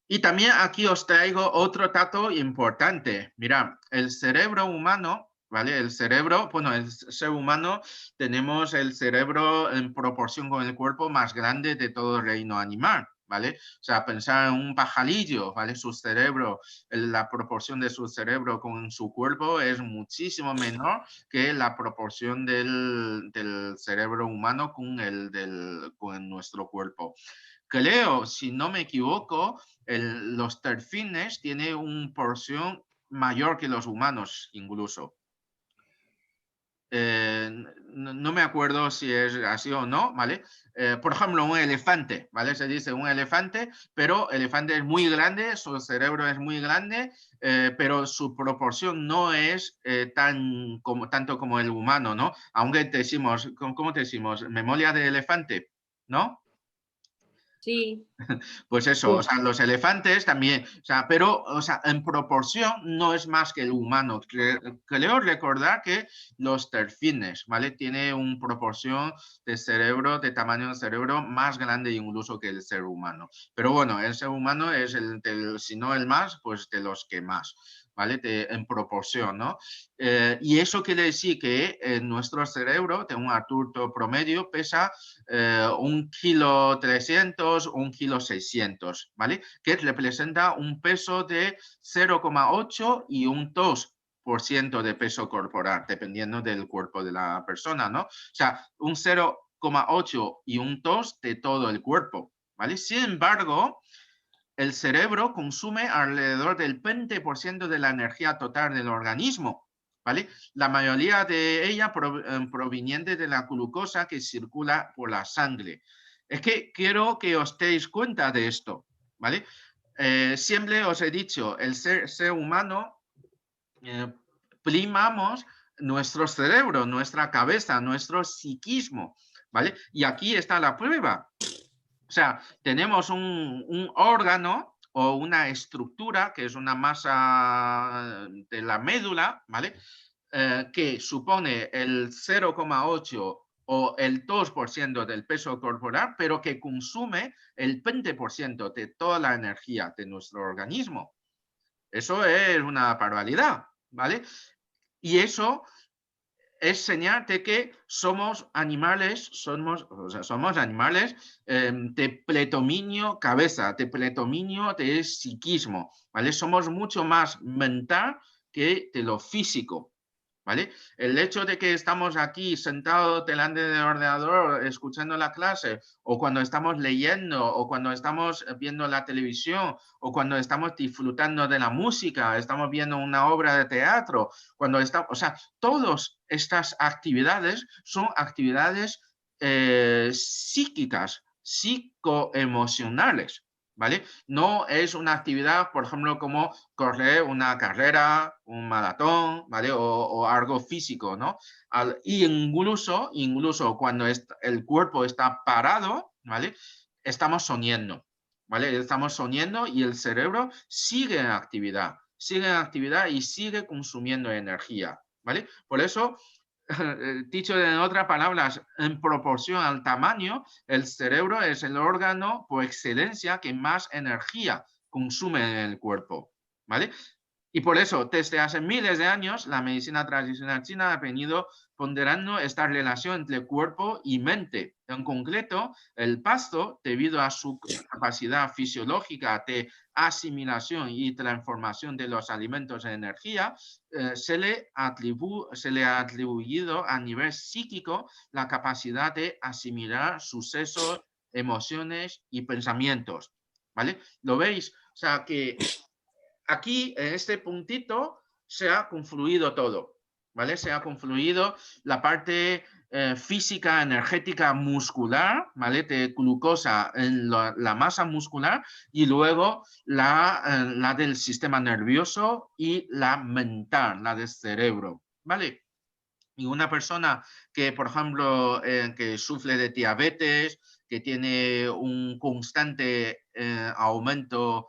Y también aquí os traigo otro dato importante. Mira, el cerebro humano, ¿vale? El cerebro, bueno, el ser humano, tenemos el cerebro en proporción con el cuerpo más grande de todo el reino animal, ¿vale? O sea, pensar en un pajarillo, ¿vale? Su cerebro, la proporción de su cerebro con su cuerpo es muchísimo menor que la proporción del cerebro humano con nuestro cuerpo. Creo, si no me equivoco, los delfines tienen una porción mayor que los humanos incluso. No me acuerdo si es así o no, ¿vale? Por ejemplo, un elefante, ¿vale? Se dice un elefante, pero el elefante es muy grande, su cerebro es muy grande, pero su proporción no es tanto como el humano, ¿no? Aunque decimos, ¿cómo decimos? Memoria de elefante, ¿no?
Sí.
Pues eso, o sea, los elefantes también, o sea, pero, o sea, en proporción no es más que el humano. Creo recordar que los delfines, ¿vale? Tiene una proporción de cerebro, de tamaño de cerebro más grande incluso que el ser humano. Pero bueno, el ser humano es si no el más, pues de los que más, ¿vale? En proporción, ¿no? Y eso quiere decir que nuestro cerebro, de un adulto promedio, pesa 1,3 kg, 1,6 kg, ¿vale? Que representa un peso de 0,8 y un 2% de peso corporal, dependiendo del cuerpo de la persona, ¿no? O sea, un 0,8 y un 2 de todo el cuerpo, ¿vale? Sin embargo, el cerebro consume alrededor del 20% de la energía total del organismo, ¿vale? La mayoría de ella proveniente de la glucosa que circula por la sangre. Es que quiero que os deis cuenta de esto, ¿vale? Siempre os he dicho, el ser humano primamos nuestro cerebro, nuestra cabeza, nuestro psiquismo, ¿vale? Y aquí está la prueba. O sea, tenemos un órgano o una estructura que es una masa de la médula, ¿vale? Que supone el 0,8 o el 2% del peso corporal, pero que consume el 20% de toda la energía de nuestro organismo. Eso es una barbaridad, ¿vale? Y eso es señal de que somos animales, somos animales de predominio cabeza, de predominio de psiquismo, ¿vale? Somos mucho más mental que de lo físico, ¿vale? El hecho de que estamos aquí sentados delante del ordenador escuchando la clase, o cuando estamos leyendo, o cuando estamos viendo la televisión, o cuando estamos disfrutando de la música, estamos viendo una obra de teatro, cuando estamos, o sea, todas estas actividades son actividades psíquicas, psicoemocionales, ¿vale? No es una actividad, por ejemplo, como correr una carrera, un maratón, ¿vale? O algo físico, ¿no? Incluso cuando el cuerpo está parado, ¿vale? Estamos soñando, ¿vale? Estamos soñando y el cerebro sigue en actividad y sigue consumiendo energía, ¿vale? Por eso, dicho en otras palabras, en proporción al tamaño, el cerebro es el órgano por excelencia que más energía consume en el cuerpo, ¿vale? Y por eso, desde hace miles de años, la medicina tradicional china ha venido ponderando esta relación entre cuerpo y mente. En concreto, el pasto, debido a su capacidad fisiológica de asimilación y transformación de los alimentos en energía, se le ha atribuido a nivel psíquico la capacidad de asimilar sucesos, emociones y pensamientos, ¿vale? ¿Lo veis? O sea que aquí, en este puntito, se ha confluido todo, ¿vale? Se ha confluido la parte física energética muscular, ¿vale? De glucosa en la masa muscular y luego la del sistema nervioso y la mental, la del cerebro, ¿vale? Y una persona que, por ejemplo, que sufre de diabetes, que tiene un constante aumento,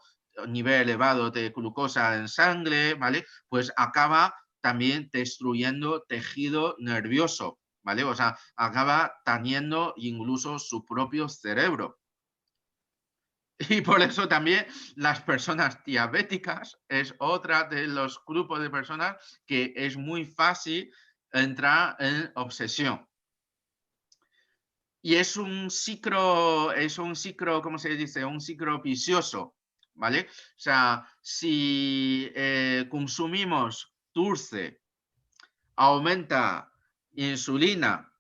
nivel elevado de glucosa en sangre, ¿vale? Pues acaba también destruyendo tejido nervioso, ¿vale? O sea, acaba dañando incluso su propio cerebro. Y por eso también las personas diabéticas es otra de los grupos de personas que es muy fácil entrar en obsesión. Y es un ciclo, ¿cómo se dice? Un ciclo vicioso, ¿vale? O sea, si consumimos dulce, aumenta insulina,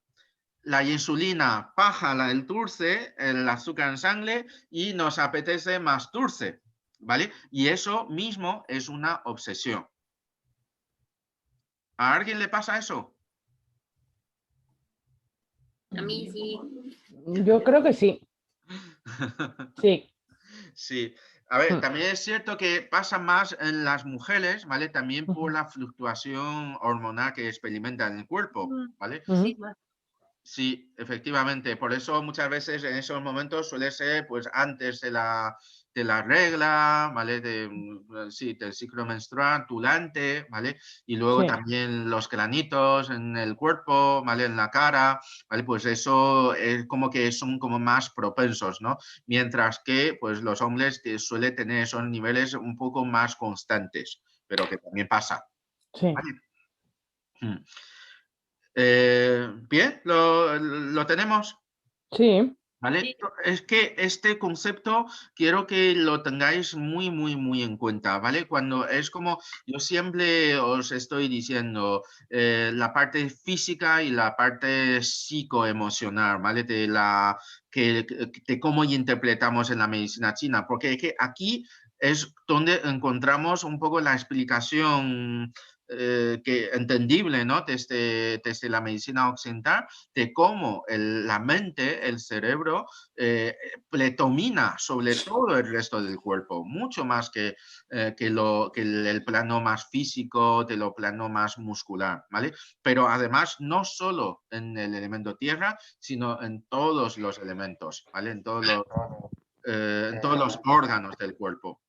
la insulina baja el dulce, el azúcar en sangre y nos apetece más dulce, ¿vale? Y eso mismo es una obsesión. ¿A alguien le pasa eso?
A mí sí.
Yo creo que sí. Sí.
Sí. A ver,
Mm.
también es cierto que pasa más en las mujeres, ¿vale? También por la fluctuación hormonal que experimenta en el cuerpo, ¿vale?
Sí,
Sí, efectivamente. Por eso muchas veces en esos momentos suele ser pues antes de la regla, ¿vale? Sí, del ciclo menstrual, durante, ¿vale? Y luego
Sí.
también los granitos en el cuerpo, ¿vale? En la cara, ¿vale? Pues eso es como que son como más propensos, ¿no? Mientras que pues los hombres suelen tener esos niveles un poco más constantes, pero que también pasa.
Sí.
¿Vale? Bien, lo tenemos.
Sí.
¿Vale?
Sí.
Es que este concepto quiero que lo tengáis muy, muy, muy en cuenta, ¿vale? Cuando es como yo siempre os estoy diciendo, la parte física y la parte psicoemocional, ¿vale? De cómo interpretamos en la medicina china, porque es que aquí es donde encontramos un poco la explicación que entendible, ¿no? Desde la medicina occidental de cómo la mente, el cerebro, predomina sobre todo el resto del cuerpo, mucho más que el plano más físico, de lo plano más muscular, ¿vale? Pero además no solo en el elemento tierra, sino en todos los elementos, ¿vale? En todos los órganos del cuerpo.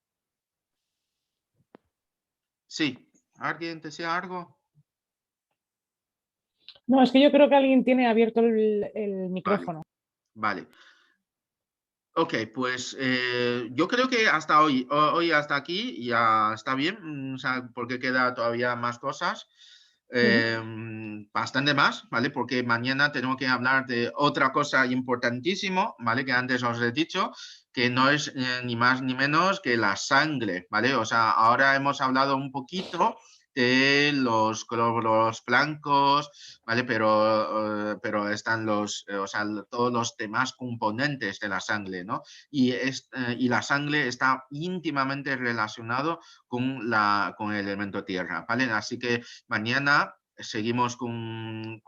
Sí, ¿alguien decía algo?
No, es que yo creo que alguien tiene abierto el micrófono.
Vale. Ok, pues yo creo que hasta hoy hasta aquí ya está bien, o sea, porque queda todavía más cosas, bastante más, ¿vale? Porque mañana tenemos que hablar de otra cosa importantísimo, ¿vale? Que antes os he dicho, que no es ni más ni menos que la sangre, ¿vale? O sea, ahora hemos hablado un poquito de los glóbulos blancos, ¿vale? Pero están o sea, todos los demás componentes de la sangre, ¿no? Y la sangre está íntimamente relacionado con el elemento tierra, ¿vale? Así que mañana seguimos con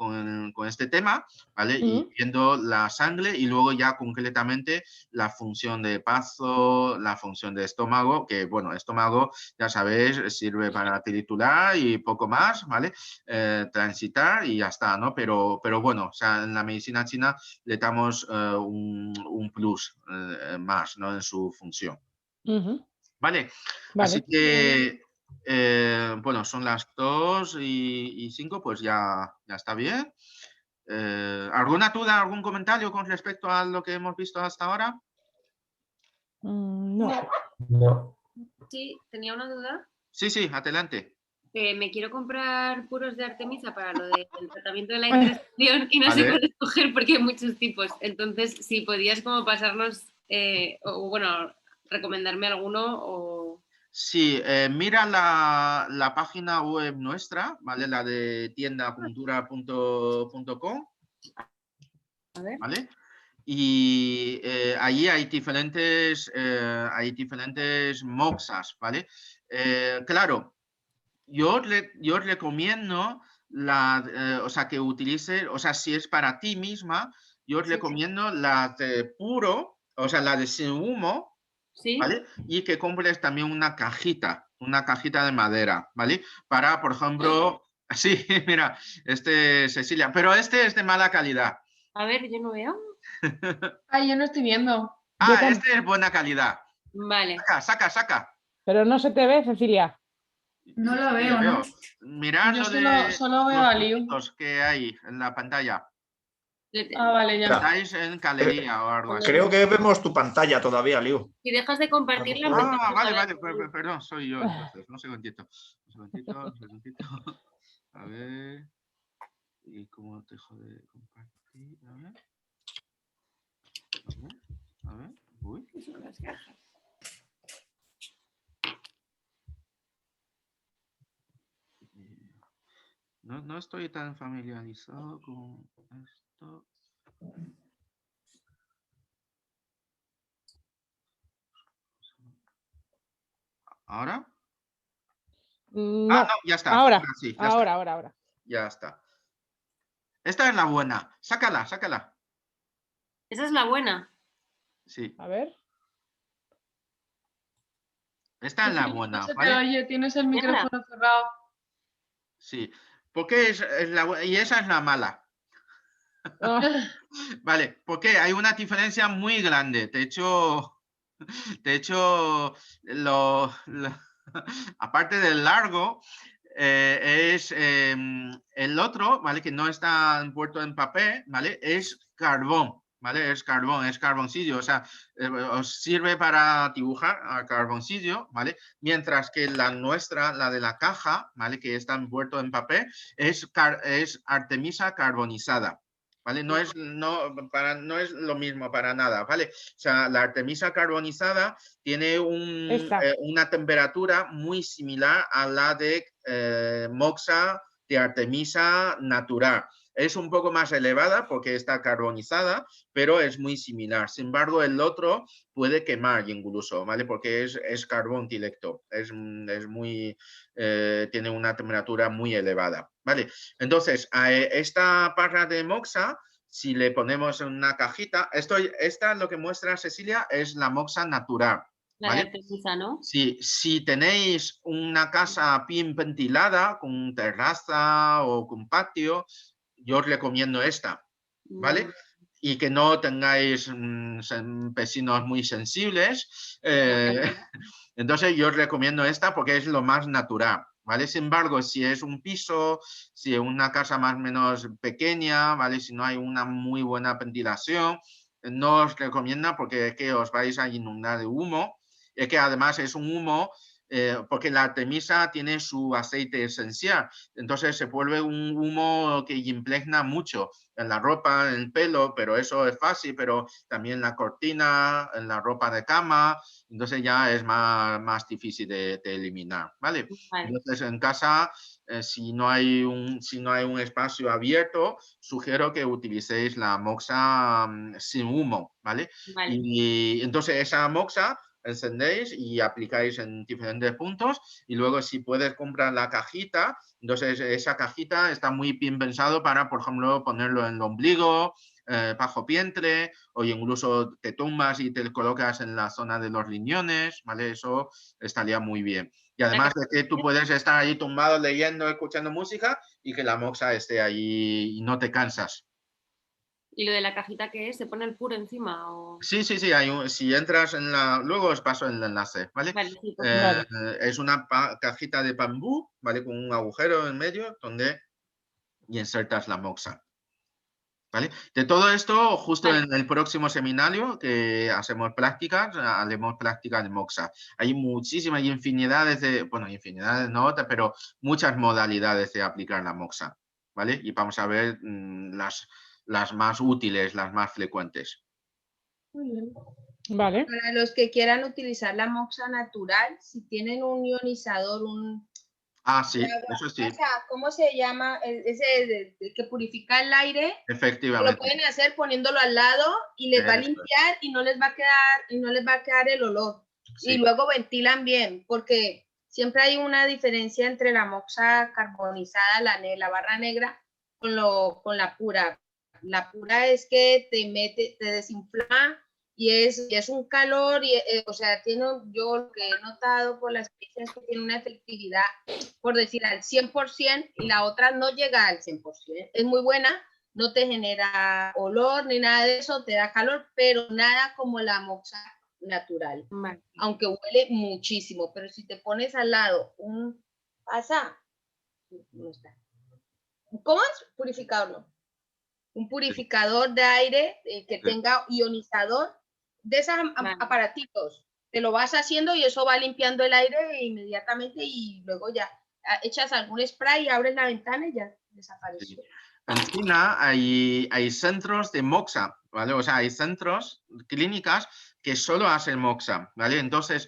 este tema, ¿vale? Y viendo la sangre y luego ya concretamente la función de bazo, la función de estómago, que bueno, estómago, ya sabéis, sirve para triturar y poco más, ¿vale? Transitar y ya está, ¿no? Pero bueno, o sea, en la medicina china le damos un plus más, ¿no? En su función. ¿Vale? Así que, bueno, son las 2:05, pues ya está bien. ¿Alguna duda, algún comentario con respecto a lo que hemos visto hasta ahora?
No.
No.
Sí, tenía una duda.
Sí, adelante.
Me quiero comprar puros de Artemisa para lo del tratamiento de la indisposición y no sé
Vale.
cuál escoger porque hay muchos tipos. Entonces, si podías como pasarnos, o bueno, recomendarme alguno o...
Sí, mira la página web nuestra, ¿vale? La de tiendacultura.com,
A ver.
¿vale? Y allí hay diferentes moxas, ¿vale? Claro, yo recomiendo o sea, que utilice, o sea, si es para ti misma, yo os recomiendo la de puro, o sea, la de sin humo,
Sí.
¿vale? Y que compres también una cajita de madera, ¿vale? Para, por ejemplo, sí, mira, Cecilia, pero este es de mala calidad.
A ver, yo no veo.
Ay, yo no estoy viendo.
Este es buena calidad.
Vale.
Saca.
Pero no se te ve, Cecilia.
No lo
Sí,
veo, ¿no?
Mirad
Yo
lo de
solo veo
los
a Liu.
puntitos que hay en la pantalla.
Ah, vale, ya.
Ya.
Estáis en galería o algo así.
Creo que vemos tu pantalla todavía, Liu.
Si dejas de compartirla, empezamos a
Vale,
ver.
perdón, soy yo entonces. Un segundito. A ver. ¿Y cómo dejo de compartir? A ver. Uy. No estoy tan familiarizado con esto. ¿Ahora?
No,
No, ya está.
ahora,
Sí, ya está.
ahora.
Ya está. Esta es la buena. Sácala.
Esa es la buena.
Sí,
A ver.
esta es la
No
buena,
se te
¿vale?
oye, tienes el
Mierda.
micrófono cerrado.
Sí. Porque es la buena y esa es la mala.
Ah,
Vale, porque hay una diferencia muy grande. De hecho, aparte del largo, es el otro, ¿vale? Que no está envuelto en papel, ¿vale? Es carbón, ¿vale? Es carboncillo, o sea, os sirve para dibujar a carboncillo, ¿vale? Mientras que la nuestra, la de la caja, ¿vale? Que está envuelto en papel, es artemisa carbonizada. ¿Vale? No es lo mismo para nada, ¿vale? O sea, la artemisa carbonizada tiene una temperatura muy similar a la de moxa de artemisa natural. Es un poco más elevada porque está carbonizada, pero es muy similar. Sin embargo, el otro puede quemar incluso, ¿vale? Porque es carbón directo, tiene una temperatura muy elevada, ¿vale? Entonces, a esta barra de moxa, si le ponemos en una cajita, esta lo que muestra Cecilia es la moxa natural.
La
¿vale?
de Artemisa, ¿no?
Si tenéis una casa bien ventilada, con terraza o con patio, yo os recomiendo esta, ¿vale? Y que no tengáis vecinos muy sensibles. Entonces yo os recomiendo esta porque es lo más natural, ¿vale? Sin embargo, si es un piso, si es una casa más o menos pequeña, ¿vale? Si no hay una muy buena ventilación, no os recomiendo porque es que os vais a inundar de humo. Es que además es un humo porque la artemisa tiene su aceite esencial, entonces se vuelve un humo que impregna mucho en la ropa, en el pelo, pero eso es fácil, pero también en la cortina, en la ropa de cama, entonces ya es más difícil de eliminar, ¿vale? Entonces en casa, si no hay un espacio abierto, sugiero que utilicéis la moxa sin humo, ¿vale? Y entonces esa moxa encendéis y aplicáis en diferentes puntos y luego si puedes comprar la cajita, entonces esa cajita está muy bien pensado para, por ejemplo, ponerlo en el ombligo, bajo vientre o incluso te tumbas y te colocas en la zona de los riñones, ¿vale? Eso estaría muy bien. Y además de que tú puedes estar ahí tumbado leyendo, escuchando música y que la moxa esté ahí y no te cansas.
¿Y lo de la cajita qué es? ¿Se pone el puro encima? O...
Sí, si entras en luego os paso el enlace, ¿vale?
Vale, sí,
vale.
Es una cajita de bambú, ¿vale? Con un agujero en medio donde insertas la moxa, ¿vale? De todo esto, justo en el próximo seminario que hacemos prácticas, haremos prácticas de moxa. Hay muchísimas, infinidades no, pero muchas modalidades de aplicar la moxa, ¿vale? Y vamos a ver las más útiles, las más frecuentes.
Muy bien.
Vale.
Para los que quieran utilizar la moxa natural, si tienen un ionizador,
Sí, eso sí.
O sea, ¿cómo se llama? Ese que purifica el aire.
Efectivamente.
Lo pueden hacer poniéndolo al lado y les va a limpiar y no les va a quedar el olor. Sí. Y luego ventilan bien, porque siempre hay una diferencia entre la moxa carbonizada, la barra negra, con la pura. La pura es que te desinflama y es un calor, o sea, yo lo que he notado por la experiencia es que tiene una efectividad, por decir, al 100%, y la otra no llega al 100%. Es muy buena, no te genera olor ni nada de eso, te da calor, pero nada como la moxa natural.
Vale.
Aunque huele muchísimo, pero si te pones al lado no está. ¿Cómo es? Purificador, no. Un purificador de aire que tenga ionizador, de esos aparatitos. Te lo vas haciendo y eso va limpiando el aire inmediatamente, y luego ya echas algún spray, abres la ventana y ya desapareció.
Sí. En China hay centros de moxa, ¿vale? O sea, hay centros, clínicas que solo hacen moxa, ¿vale? Entonces,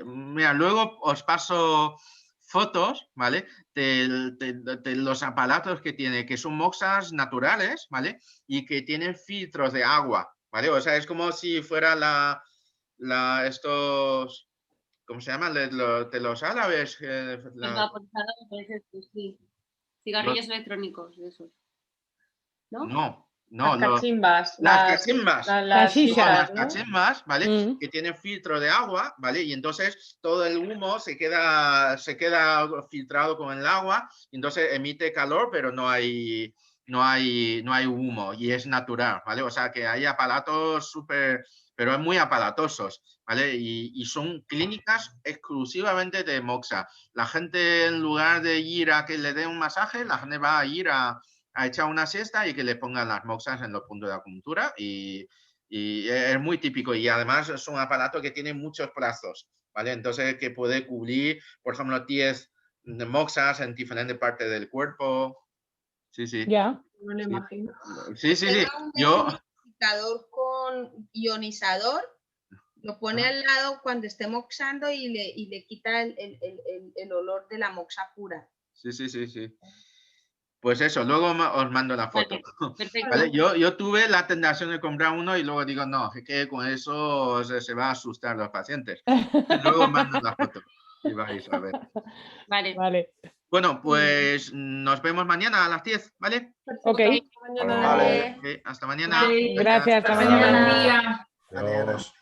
mira, luego os paso fotos, ¿vale? De los aparatos que tiene, que son moxas naturales, ¿vale? Y que tienen filtros de agua, ¿vale? O sea, es como si fuera estos, ¿cómo se llaman? De los árabes.
Los vaporizadores, sí. Cigarrillos electrónicos, de esos. ¿No?
No,
Las cachimbas.
las cachimbas.
Las
shisha,
shisas,
Las
¿no?
cachimbas, ¿vale?
Mm.
Que tienen filtro de agua, ¿vale? Y entonces todo el humo se queda filtrado con el agua, y entonces emite calor, pero no hay humo y es natural, ¿vale? O sea que hay aparatos súper, pero muy aparatosos, ¿vale? Y son clínicas exclusivamente de moxa. La gente, en lugar de ir a que le den un masaje, la gente va a ir a echar una siesta y que le pongan las moxas en los puntos de acupuntura, y es muy típico, y además es un aparato que tiene muchos plazos, ¿vale? Entonces que puede cubrir, por ejemplo, 10 moxas en diferentes partes del cuerpo. Sí, sí.
Ya.
No lo imagino.
Sí, sí, sí.
Tenga un dehumidificador con ionizador, lo pone al lado cuando esté moxando y le quita el olor de la moxa pura.
Sí, sí, sí, sí. Pues eso, luego os mando la foto.
Vale, perfecto.
¿Vale? Yo tuve la tentación de comprar uno y luego digo, no, es que con eso se va a asustar los pacientes. Luego mando la foto y vais a ver.
Vale.
Vale.
Bueno, pues nos vemos mañana a las 10, ¿vale?
Ok.
Mañana.
Vale.
Ok, hasta mañana.
Vale.
Gracias, hasta
Hasta mañana.
mañana.
Buen día.
Adiós.